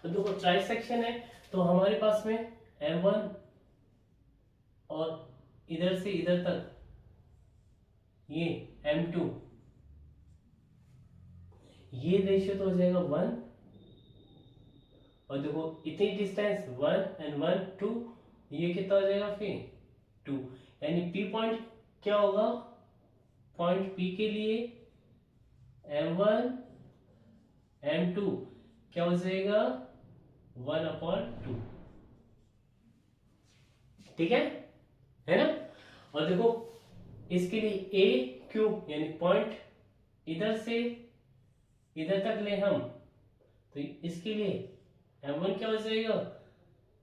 अब देखो ट्राइसेक्शन है तो हमारे पास में M1 और इधर से इधर तक ये M2, ये रेशियो तो हो जाएगा 1, और देखो इतनी डिस्टेंस 1 एंड 1 2, ये कितना हो जाएगा फिर 2, यानी P पॉइंट क्या होगा, पॉइंट P के लिए M1 M2 क्या हो जाएगा 1/2, ठीक है ना। और देखो इसके लिए AQ यानी पॉइंट इधर से इधर तक ले हम, तो इसके लिए M1 क्या हो जाएगा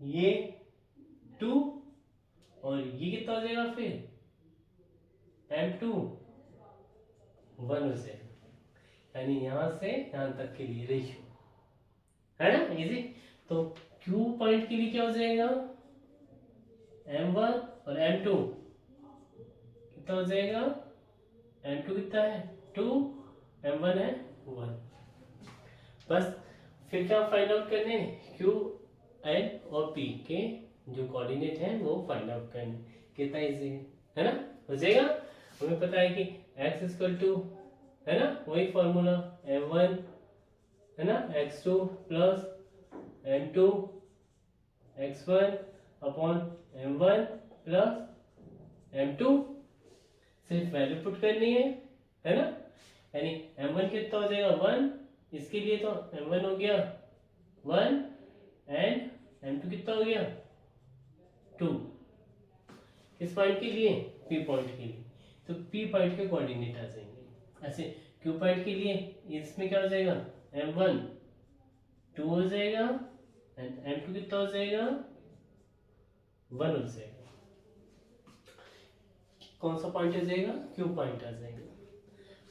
ये 2, और ये कितना हो जाएगा फिर M2 1 हो जाएगा, यानी यहां से यहां तक के लिए रेशियो, है ना इजी। तो Q पॉइंट के लिए क्या हो जाएगा, M1 और M2 कितना हो जाएगा, M2 कितना है 2, M1 है 1। बस फिर क्या फाइंड आउट करने हैं, Q, N और P के जो कोऑर्डिनेट हैं वो फाइंड आउट करने। कितना इजी है ना, हो जाएगा। हमें पता है कि x इक्वल टू, है ना, वही फॉर्मूला m1 है ना, x2 plus m2 x1 upon m1 plus m2। सिर्फ वैल्यू पुट करनी है ना, यानी m1 कितना हो जाएगा 1, इसके लिए तो m1 हो गया 1 एंड m2 कितना हो गया 2। किस पॉइंट के लिए, P पॉइंट के लिए, तो P पॉइंट के कोऑर्डिनेट आ जाएंगे। ऐसे Q पॉइंट के लिए इसमें क्या हो जाएगा, M1 2 हो जाएगा एंड M2 कितना हो जाएगा 1 हो जाएगा। कौन सा पॉइंट आ जाएगा, Q पॉइंट आ जाएगा।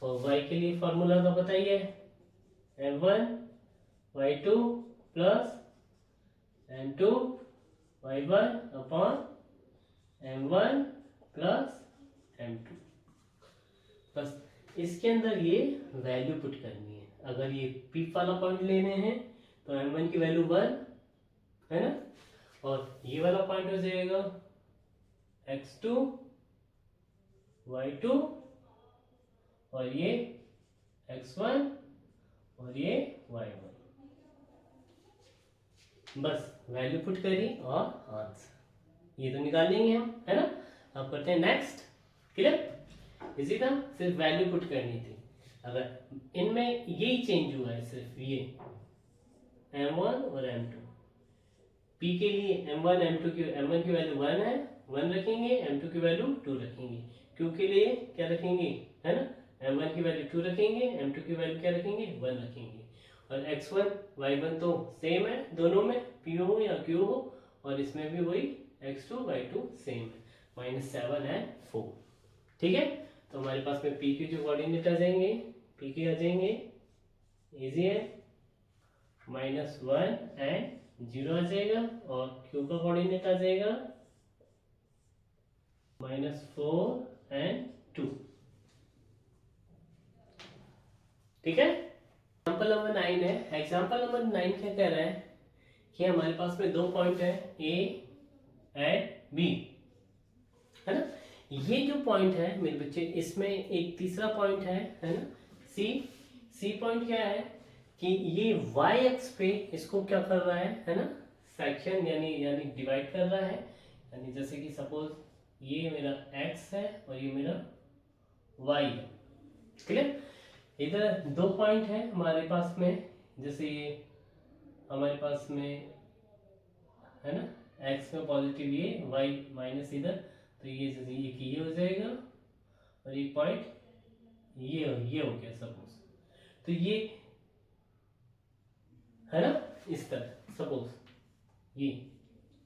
और Y के लिए फॉर्मूला तो बताइए, M1 Y2 plus M2 Y1 upon M1 plus M2। बस इसके अंदर ये वैल्यू पुट करनी है। अगर ये P वाला पॉइंट लेने हैं तो M1 की वैल्यू 1 है ना, और ये वाला पॉइंट हो जाएगा x2 y2 और ये x1 और ये y1। बस वैल्यू पुट करी और आंसर ये तो निकाल लेंगे हम, है ना। अब करते हैं नेक्स्ट। क्लियर, इसी था, सिर्फ वैल्यू पुट करनी थी। अगर इनमें यही चेंज हुआ है, सिर्फ ये m1 और m2। p के लिए m1 m2 की, m1 की वैल्यू 1 है, 1 रखेंगे, m2 की वैल्यू 2 रखेंगे। q के लिए क्या रखेंगे, है ना, m1 की वैल्यू 2 रखेंगे, m2 की वैल्यू क्या रखेंगे 1 रखेंगे। और x1 y1 तो सेम है दोनों में, p हो या q हो, और इसमें भी वही x2 y2 सेम है, -7 एंड 4। ठीक है, तो हमारे पास में p के जो कोऑर्डिनेट आ जाएंगे, p के आ जाएंगे इजी है -1 एंड 0 आ जाएगा, और q का कोऑर्डिनेट आ जाएगा -4 एंड 2। ठीक है, एग्जाम्पल नंबर 9 है। एग्जाम्पल नंबर 9 क्या कह रहा है कि हमारे पास में दो पॉइंट है A एंड B, है ना। ये जो पॉइंट है मेरे बच्चे, इसमें एक तीसरा पॉइंट है ना, C पॉइंट क्या है कि ये y एक्स पे इसको क्या कर रहा है ना, सेक्शन यानी डिवाइड कर रहा है। यानी जैसे कि सपोज ये मेरा x है और ये मेरा y है। क्लियर, इधर दो पॉइंट है हमारे पास में, जैसे ये हमारे पास में है ना, x में पॉजिटिव ये, y माइनस इधर, तो ये जैसे ये हो जाएगा, और एक पॉइंट ये हो गया सपोज। तो ये है ना, इस तरह सपोज ये,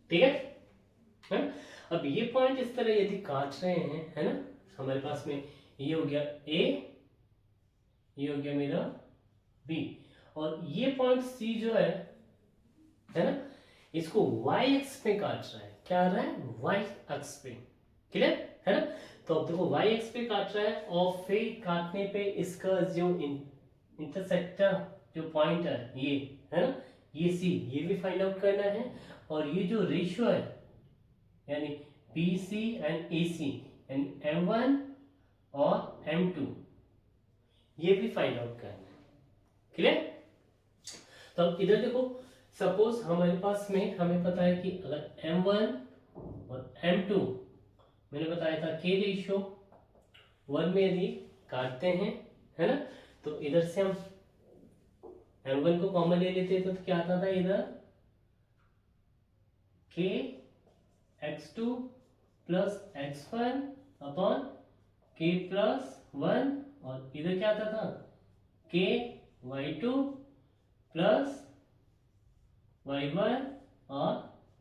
ठीक है। अब ये पॉइंट इस तरह यदि काट रहे हैं, है ना, हमारे पास में ये हो गया A, ये हो गया मेरा B, और ये पॉइंट C जो है ना, इसको y एक्स पे काट रहा है। क्या आ रहा है, y एक्स पे। क्लियर है ना, तो अब देखो y एक्स पे काट रहा है, और फिर काटने पे इसका जो इंटरसेक्टर जो पॉइंट है ये, है ना, ये C, ये भी फाइंड आउट करना है। और ये जो रेशियो है यानी BC एंड AC, यानी M1 और M2, ये भी फाइंड आउट करना है। क्लियर, तो अब इधर देखो, सपोज हमारे पास में हमें पता है कि अगर M1 और M2 मैंने बताया था के रेशियो 1 में यदि काटते हैं, है ना, तो इधर से हम M1 को कॉमन ले लेते हैं, तो क्या आता था इधर k x2 plus x1 upon k plus 1, और इधर क्या आता था k y2 प्लस y1 और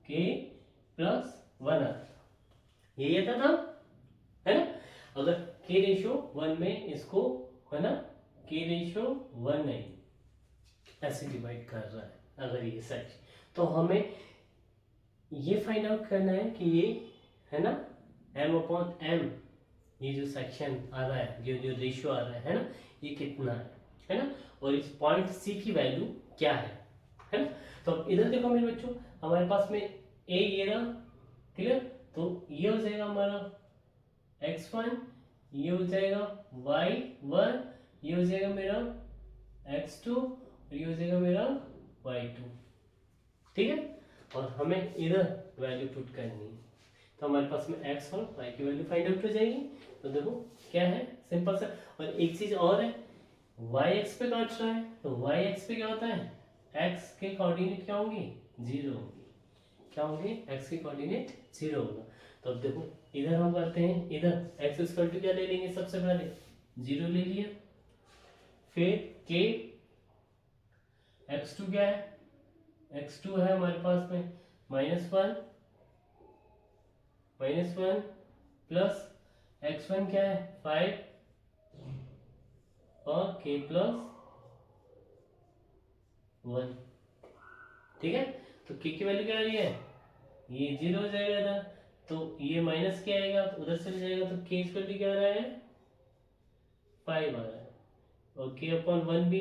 k प्लस 1 आता था। यही आता था, है ना। अगर k रेशियो 1 में इसको, है ना, k रेशियो 1 नहीं, ऐसे डिवाइड कर रहा है अगर ये सेक्शन, तो हमें ये फाइंड आउट करना है कि ये है ना m/m, ये जो सेक्शन आ रहा है, जो रेशियो आ रहा है ना, ये कितना है ना, और इस पॉइंट C की वैल्यू क्या है ना। तो अब इधर देखो मेरे बच्चों, हमारे पास में A ये रहा, क्लियर, तो ये हो जाएगा हमारा x1, ये हो जाएगा y1, ये हो जाएगा मेरा x2 और ये हो जाएगा मेरा y2, ठीक है। और हमें इधर वैल्यू पुट करनी है, तो हमारे पास में x और y की वैल्यू फाइंड आउट हो जाएगी। तो देखो क्या है, सिंपल सा। और एक चीज और है, y x पे काट रहा है, तो y x पे क्या होता है, x के कोऑर्डिनेट क्या होंगे, 0 होंगे। क्या होंगे, x के कोऑर्डिनेट 0 होगा। तो अब देखो इधर हम करते हैं, इधर x इक्वल टू क्या ले लेंगे, सबसे पहले 0 ले लिया, फिर k x2 क्या है, x2 है हमारे पास में -1 प्लस x1 क्या है 5 और k प्लस 1, ठीक है। तो k की वैल्यू क्या आ रही है, ये 0 हो जाएगा इधर, तो ये माइनस क्या आएगा, तो उधर से जाएगा, तो k इक्वल टू क्या आ रहा है 5 आ रहा है, और k/1 भी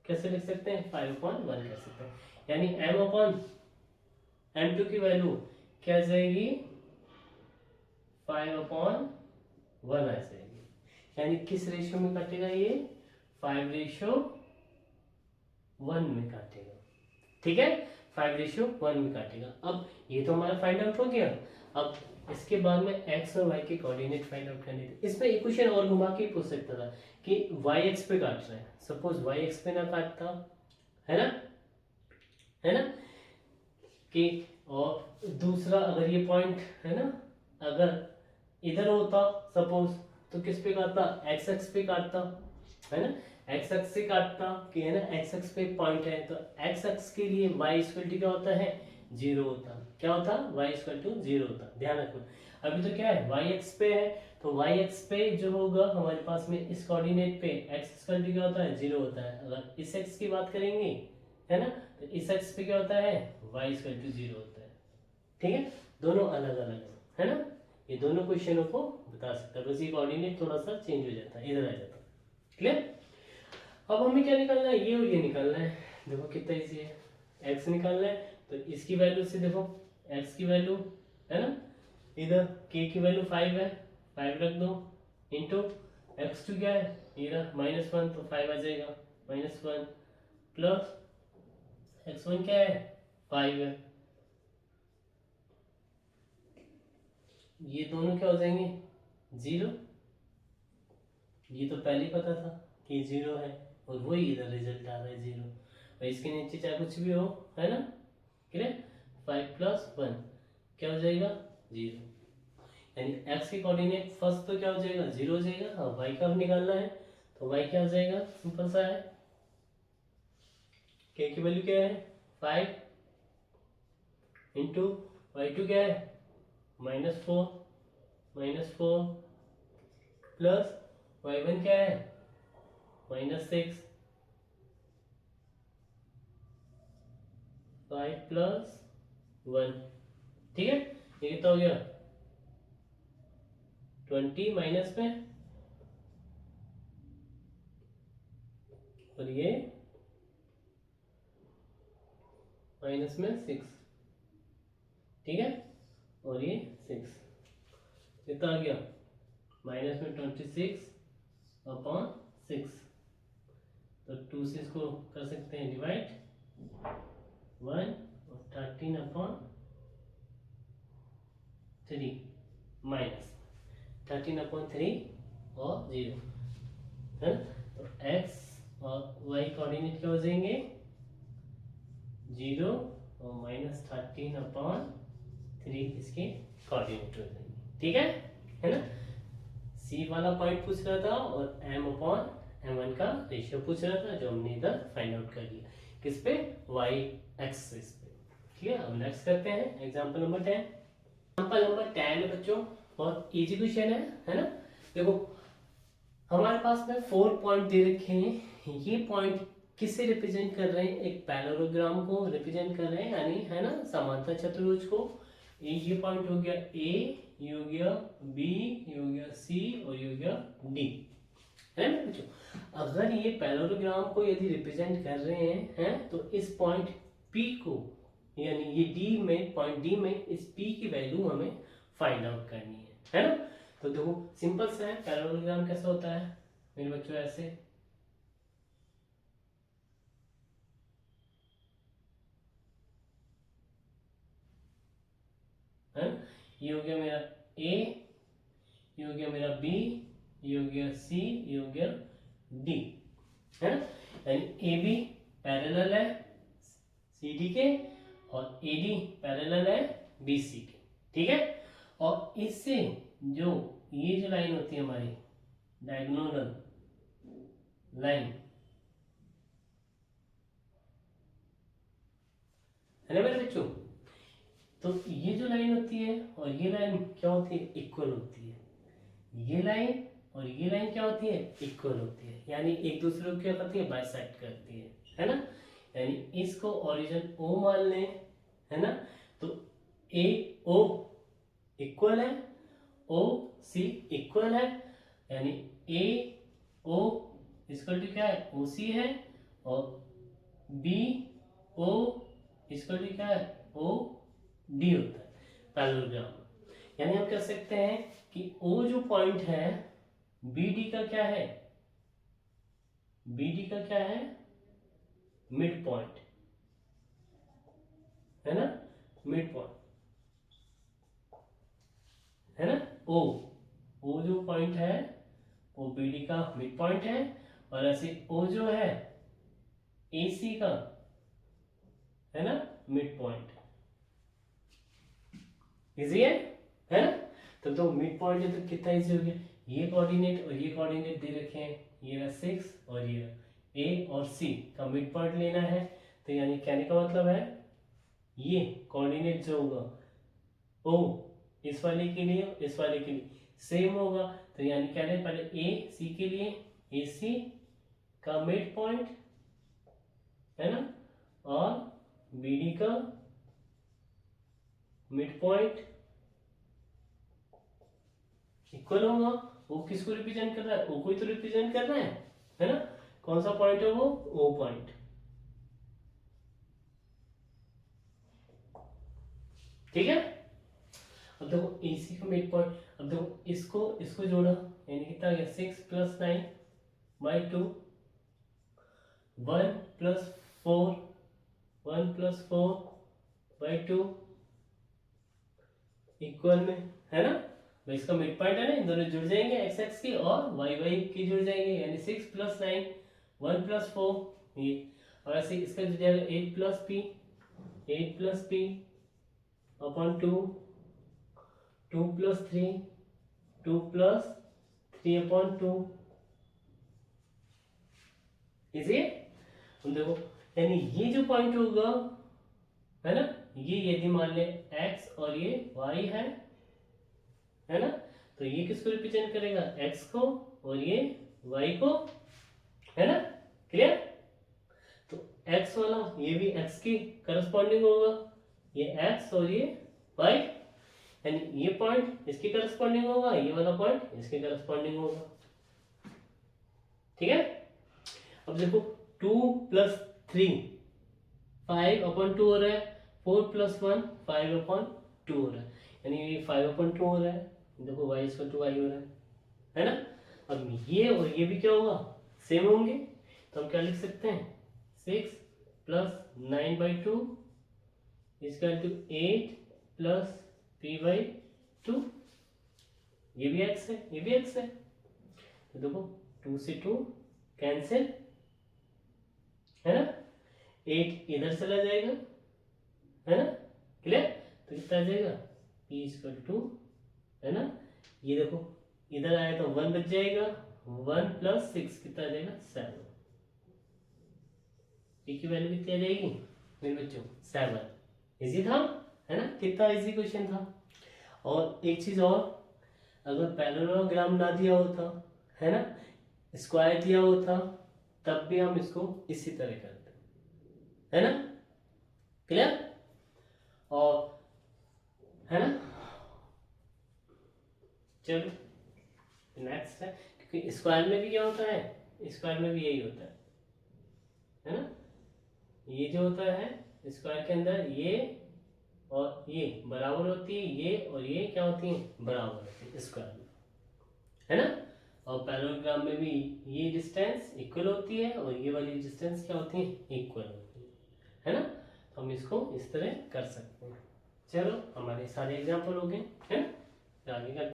कैसे लिख सकते हैं, 5/1 कर सकते हैं, यानी m/m2 की वैल्यू क्या आ जाएगी, 5/1 आ जाएगी। यानी किस रेशियो में काटेगा ये, 5:1 में काटेगा, ठीक है, 5:1 में काटेगा। अब ये तो हमारा फाइंड आउट हो गया। अब इसके बाद में x और y के कोऑर्डिनेट फाइंड आउट करने थे। इसमें एक क्वेश्चन और घुमा के पूछ सकता था कि y x पे काट रहा है, सपोज y x पे ना काटता, है ना कि, और दूसरा अगर ये पॉइंट है ना, अगर इधर होता सपोज, तो किस पे काटता, एक्स एक्स पे काटता, है ना, एक्स एक्स से काटता कि, है ना, एक्स एक्स पे पॉइंट है, तो एक्स एक्स के लिए y इक्वल टू क्या होता है, 0 होता, क्या होता, y इक्वल टू 0 होता, ध्यान रखो। अभी तो क्या है, y एक्स पे है, तो y एक्स पे जो होगा हमारे पास में इस कोऑर्डिनेट पे x इक्वल टू क्या होता है, 0 होता है। अगर इस x की बात करेंगे, है ना, तो इस x पे क्या होता है, y इक्वल टू 0 होता है, ठीक है। दोनों अलग अलग है ना, ये दोनों क्वेश्चनों को बता सकता है, बस ये कोऑर्डिनेट थोड़ा सा चेंज हो जाता है, इधर आ जाता है, क्लियर। अब हमें क्या निकालना है, ये और ये निकालना है। देखो कितना इजी है, x निकालना है, तो इसकी वैल्यू से देखो x की वैल्यू, है ना, इधर k की वैल्यू 5 है, 5 रख दो, इंटू x2 क्या है, ये रहा -1, तो 5 आ जाएगा, -1 प्लस x1 क्या है 5 है, ये दोनों क्या हो जाएंगे 0, ये तो पहले ही पता था कि 0 है, और वही इधर रिजल्ट आ रहा है 0, और इसके नीचे चाहे कुछ भी हो, है ना, क्लियर। 5 + 1 क्या हो जाएगा 0, यानी x के कोऑर्डिनेट फर्स्ट तो क्या हो जाएगा 0 हो जाएगा। हाँ, y का निकालना है, तो y क्या हो जाएगा, सिंपल सा है, k की वैल्यू क्या है 5 इंटू y2 क्या है -4 प्लस y1 क्या है -6, 5 + 1, ठीक है। ये कितना हो गया 20 माइनस में, और ये माइनस में 6, ठीक है, और ये 6 कितना आ गया माइनस में 26/6, तो 2 से इसको कर सकते हैं डिवाइड, 1 और 13/3 माइनस 13/3 और 0, है ना। तो x और y कोऑर्डिनेट क्या हो जाएंगे 0 और -13/3 इसके कोऑर्डिनेट हो जाएंगे, ठीक है ना। C वाला पॉइंट पूछ रहा था और m/m1 का रेशियो पूछ रहा था, जो हमने इधर फाइंड आउट कर लिया, किस पे, y एक्सिस पे, ठीक है। अब नेक्स्ट करते हैं एग्जांपल नंबर 10। एग्जांपल नंबर 10 है बच्चों, बहुत इजी क्वेश्चन है ना। देखो हमारे पास में 4 पॉइंट दे रखे हैं, ये पॉइंट किसे रिप्रेजेंट कर रहे हैं, एक पैरेललोग्राम को रिप्रेजेंट कर रहे हैं, यानी है ना समांतर चतुर्भुज को। ये पॉइंट हो गया ए, ये हो गया बी, ये हो गया सी और ये हो गया डी, है ना बच्चों। अगर ये पैरेललोग्राम को यदि रिप्रेजेंट कर रहे हैं तो इस पॉइंट पी को, यानी ये डी में, पॉइंट डी में इस पी की वैल्यू हमें फाइंड आउट करनी है ना। तो देखो सिंपल सा है, पैरेललोग्राम कैसा होता है मेरे बच्चों, ऐसे है। ये हो गया मेरा ए, ये हो गया मेरा बी, ये हो गया सी, ये हो गया डी, है ना। यानी ए बी पैरेलल है सी डी के और ए डी पैरेलल है बी सी के, ठीक है। और इससे जो ये जो लाइन होती है हमारी डायगोनल लाइन, है ना मेरे बच्चों। तो ये जो लाइन होती है और ये लाइन क्या होती है, इक्वल होती है। ये लाइन और ये लाइन क्या होती है, इक्वल होती है, यानी एक दूसरे को क्या करती है, बाइसेक्ट करती है ना। यानी इसको ओरिजिन ओ मान लें, है ना। तो ए ओ इक्वल है, ओ सी इक्वल है, यानी ए ओ इसका टू क्या है, ओ सी है, और बी ओ इसका टू क्या है, ओ डी होता है पैरेललोग्राम। यानी हम कह सकते हैं कि ओ जो पॉइंट है बी डी का क्या है, बी डी का क्या है, मिड पॉइंट, है ना, मिड पॉइंट, है ना। ओ जो पॉइंट है वो बी डी का मिड पॉइंट है, और ऐसे ओ जो है ए सी का, है ना, मिड पॉइंट। इजी है ना। तो मिड पॉइंट है तो कितना इजी हो गया, ये कोऑर्डिनेट और ये कोऑर्डिनेट दे रखे हैं, ये रहा 6 और ये ए और सी का मिड पॉइंट लेना है। तो यानी कहने का मतलब है ये कोऑर्डिनेट जो होगा ओ इस वाले के लिए इस वाले के लिए सेम होगा। तो यानी कह रहे हैं पहले ए सी के लिए ए सी का मिड पॉइंट, है ना, और बी डी का मिड पॉइंट इक्वल होगा। वो किसको रिप्रेजेंट कर रहा है, ओ को ही तो रिप्रेजेंट कर रहा है ना। कौन सा पॉइंट है वो, ओ पॉइंट, ठीक है। अब देखो एसी का मिड पॉइंट, अब देखो इसको जोड़ा, यानी कितना आ गया 6 + 9 / 2, 1 + 4 / 2 इक्वल में, है ना। भाई इसका मिड पॉइंट है ना, इन दोनों जुड़ जाएंगे एक्स एक्स की और वाई वाई की जुड़ जाएंगे, यानी 6 + 9 1 + 4 ये, और ऐसे इसका जुड़ जाएगा 8 + p 8 + p / 2 2 + 3 2 + 3/2 इजी। हम देखो यानी ये जो पॉइंट होगा, है ना, ये यदि मान ले x और ये y है ना, तो ये किसको रिप्रेजेंट करेगा, x को, और ये y को, है ना, क्लियर। तो x वाला ये भी x की करस्पॉन्डिंग होगा, ये x और ये y, यानी ये पॉइंट इसके करस्पॉन्डिंग होगा, ये वाला पॉइंट इसके करस्पॉन्डिंग होगा, ठीक है। अब देखो 2 + 3 5/2 हो रहा है, 4 + 1 5/2 हो रहा है, यानी ये 5/2 हो रहा है। देखो y = y हो रहा है ना। अब ये और ये भी क्या होगा, सेम होंगे, तो हम क्या लिख सकते हैं, 6 + 9/2 = 8 + p/2, ये भी x है, ये भी x है। तो देखो 2 से 2 कैंसिल, है ना, 8 इधर चला जाएगा, है ना, क्लियर। तो कितना आ जाएगा, p = 2, है ना। ये देखो इधर आया तो 1 बच जाएगा, 1 + 6 कितना आ जाएगा, 7। p की वैल्यू कितनी आ जाएगी मेरे बच्चों, 7। इजी था, है ना, कितना इजी क्वेश्चन था। और एक चीज और, अगर पैरेललोग्राम ना दिया होता, है ना, स्क्वायर दिया होता, तब भी हम इसको इसी तरह करते हैं, है ना, क्लियर, और है ना। चलो नेक्स्ट है, क्योंकि स्क्वायर में भी क्या होता है, स्क्वायर में भी यही होता है ना, ये जो होता है स्क्वायर के अंदर ये और ये बराबर होती है, ये और ये क्या होती है, बराबर होती है स्क्वायर में, है ना। और पैरेललोग्राम में भी ये डिस्टेंस इक्वल होती है और ये वाली डिस्टेंस क्या होती है, इक्वल होती है ना। तो हम इसको इस तरह कर सकते हैं। चलो हमारे सारे एग्जाम्पल हो गए, है ना, आगे का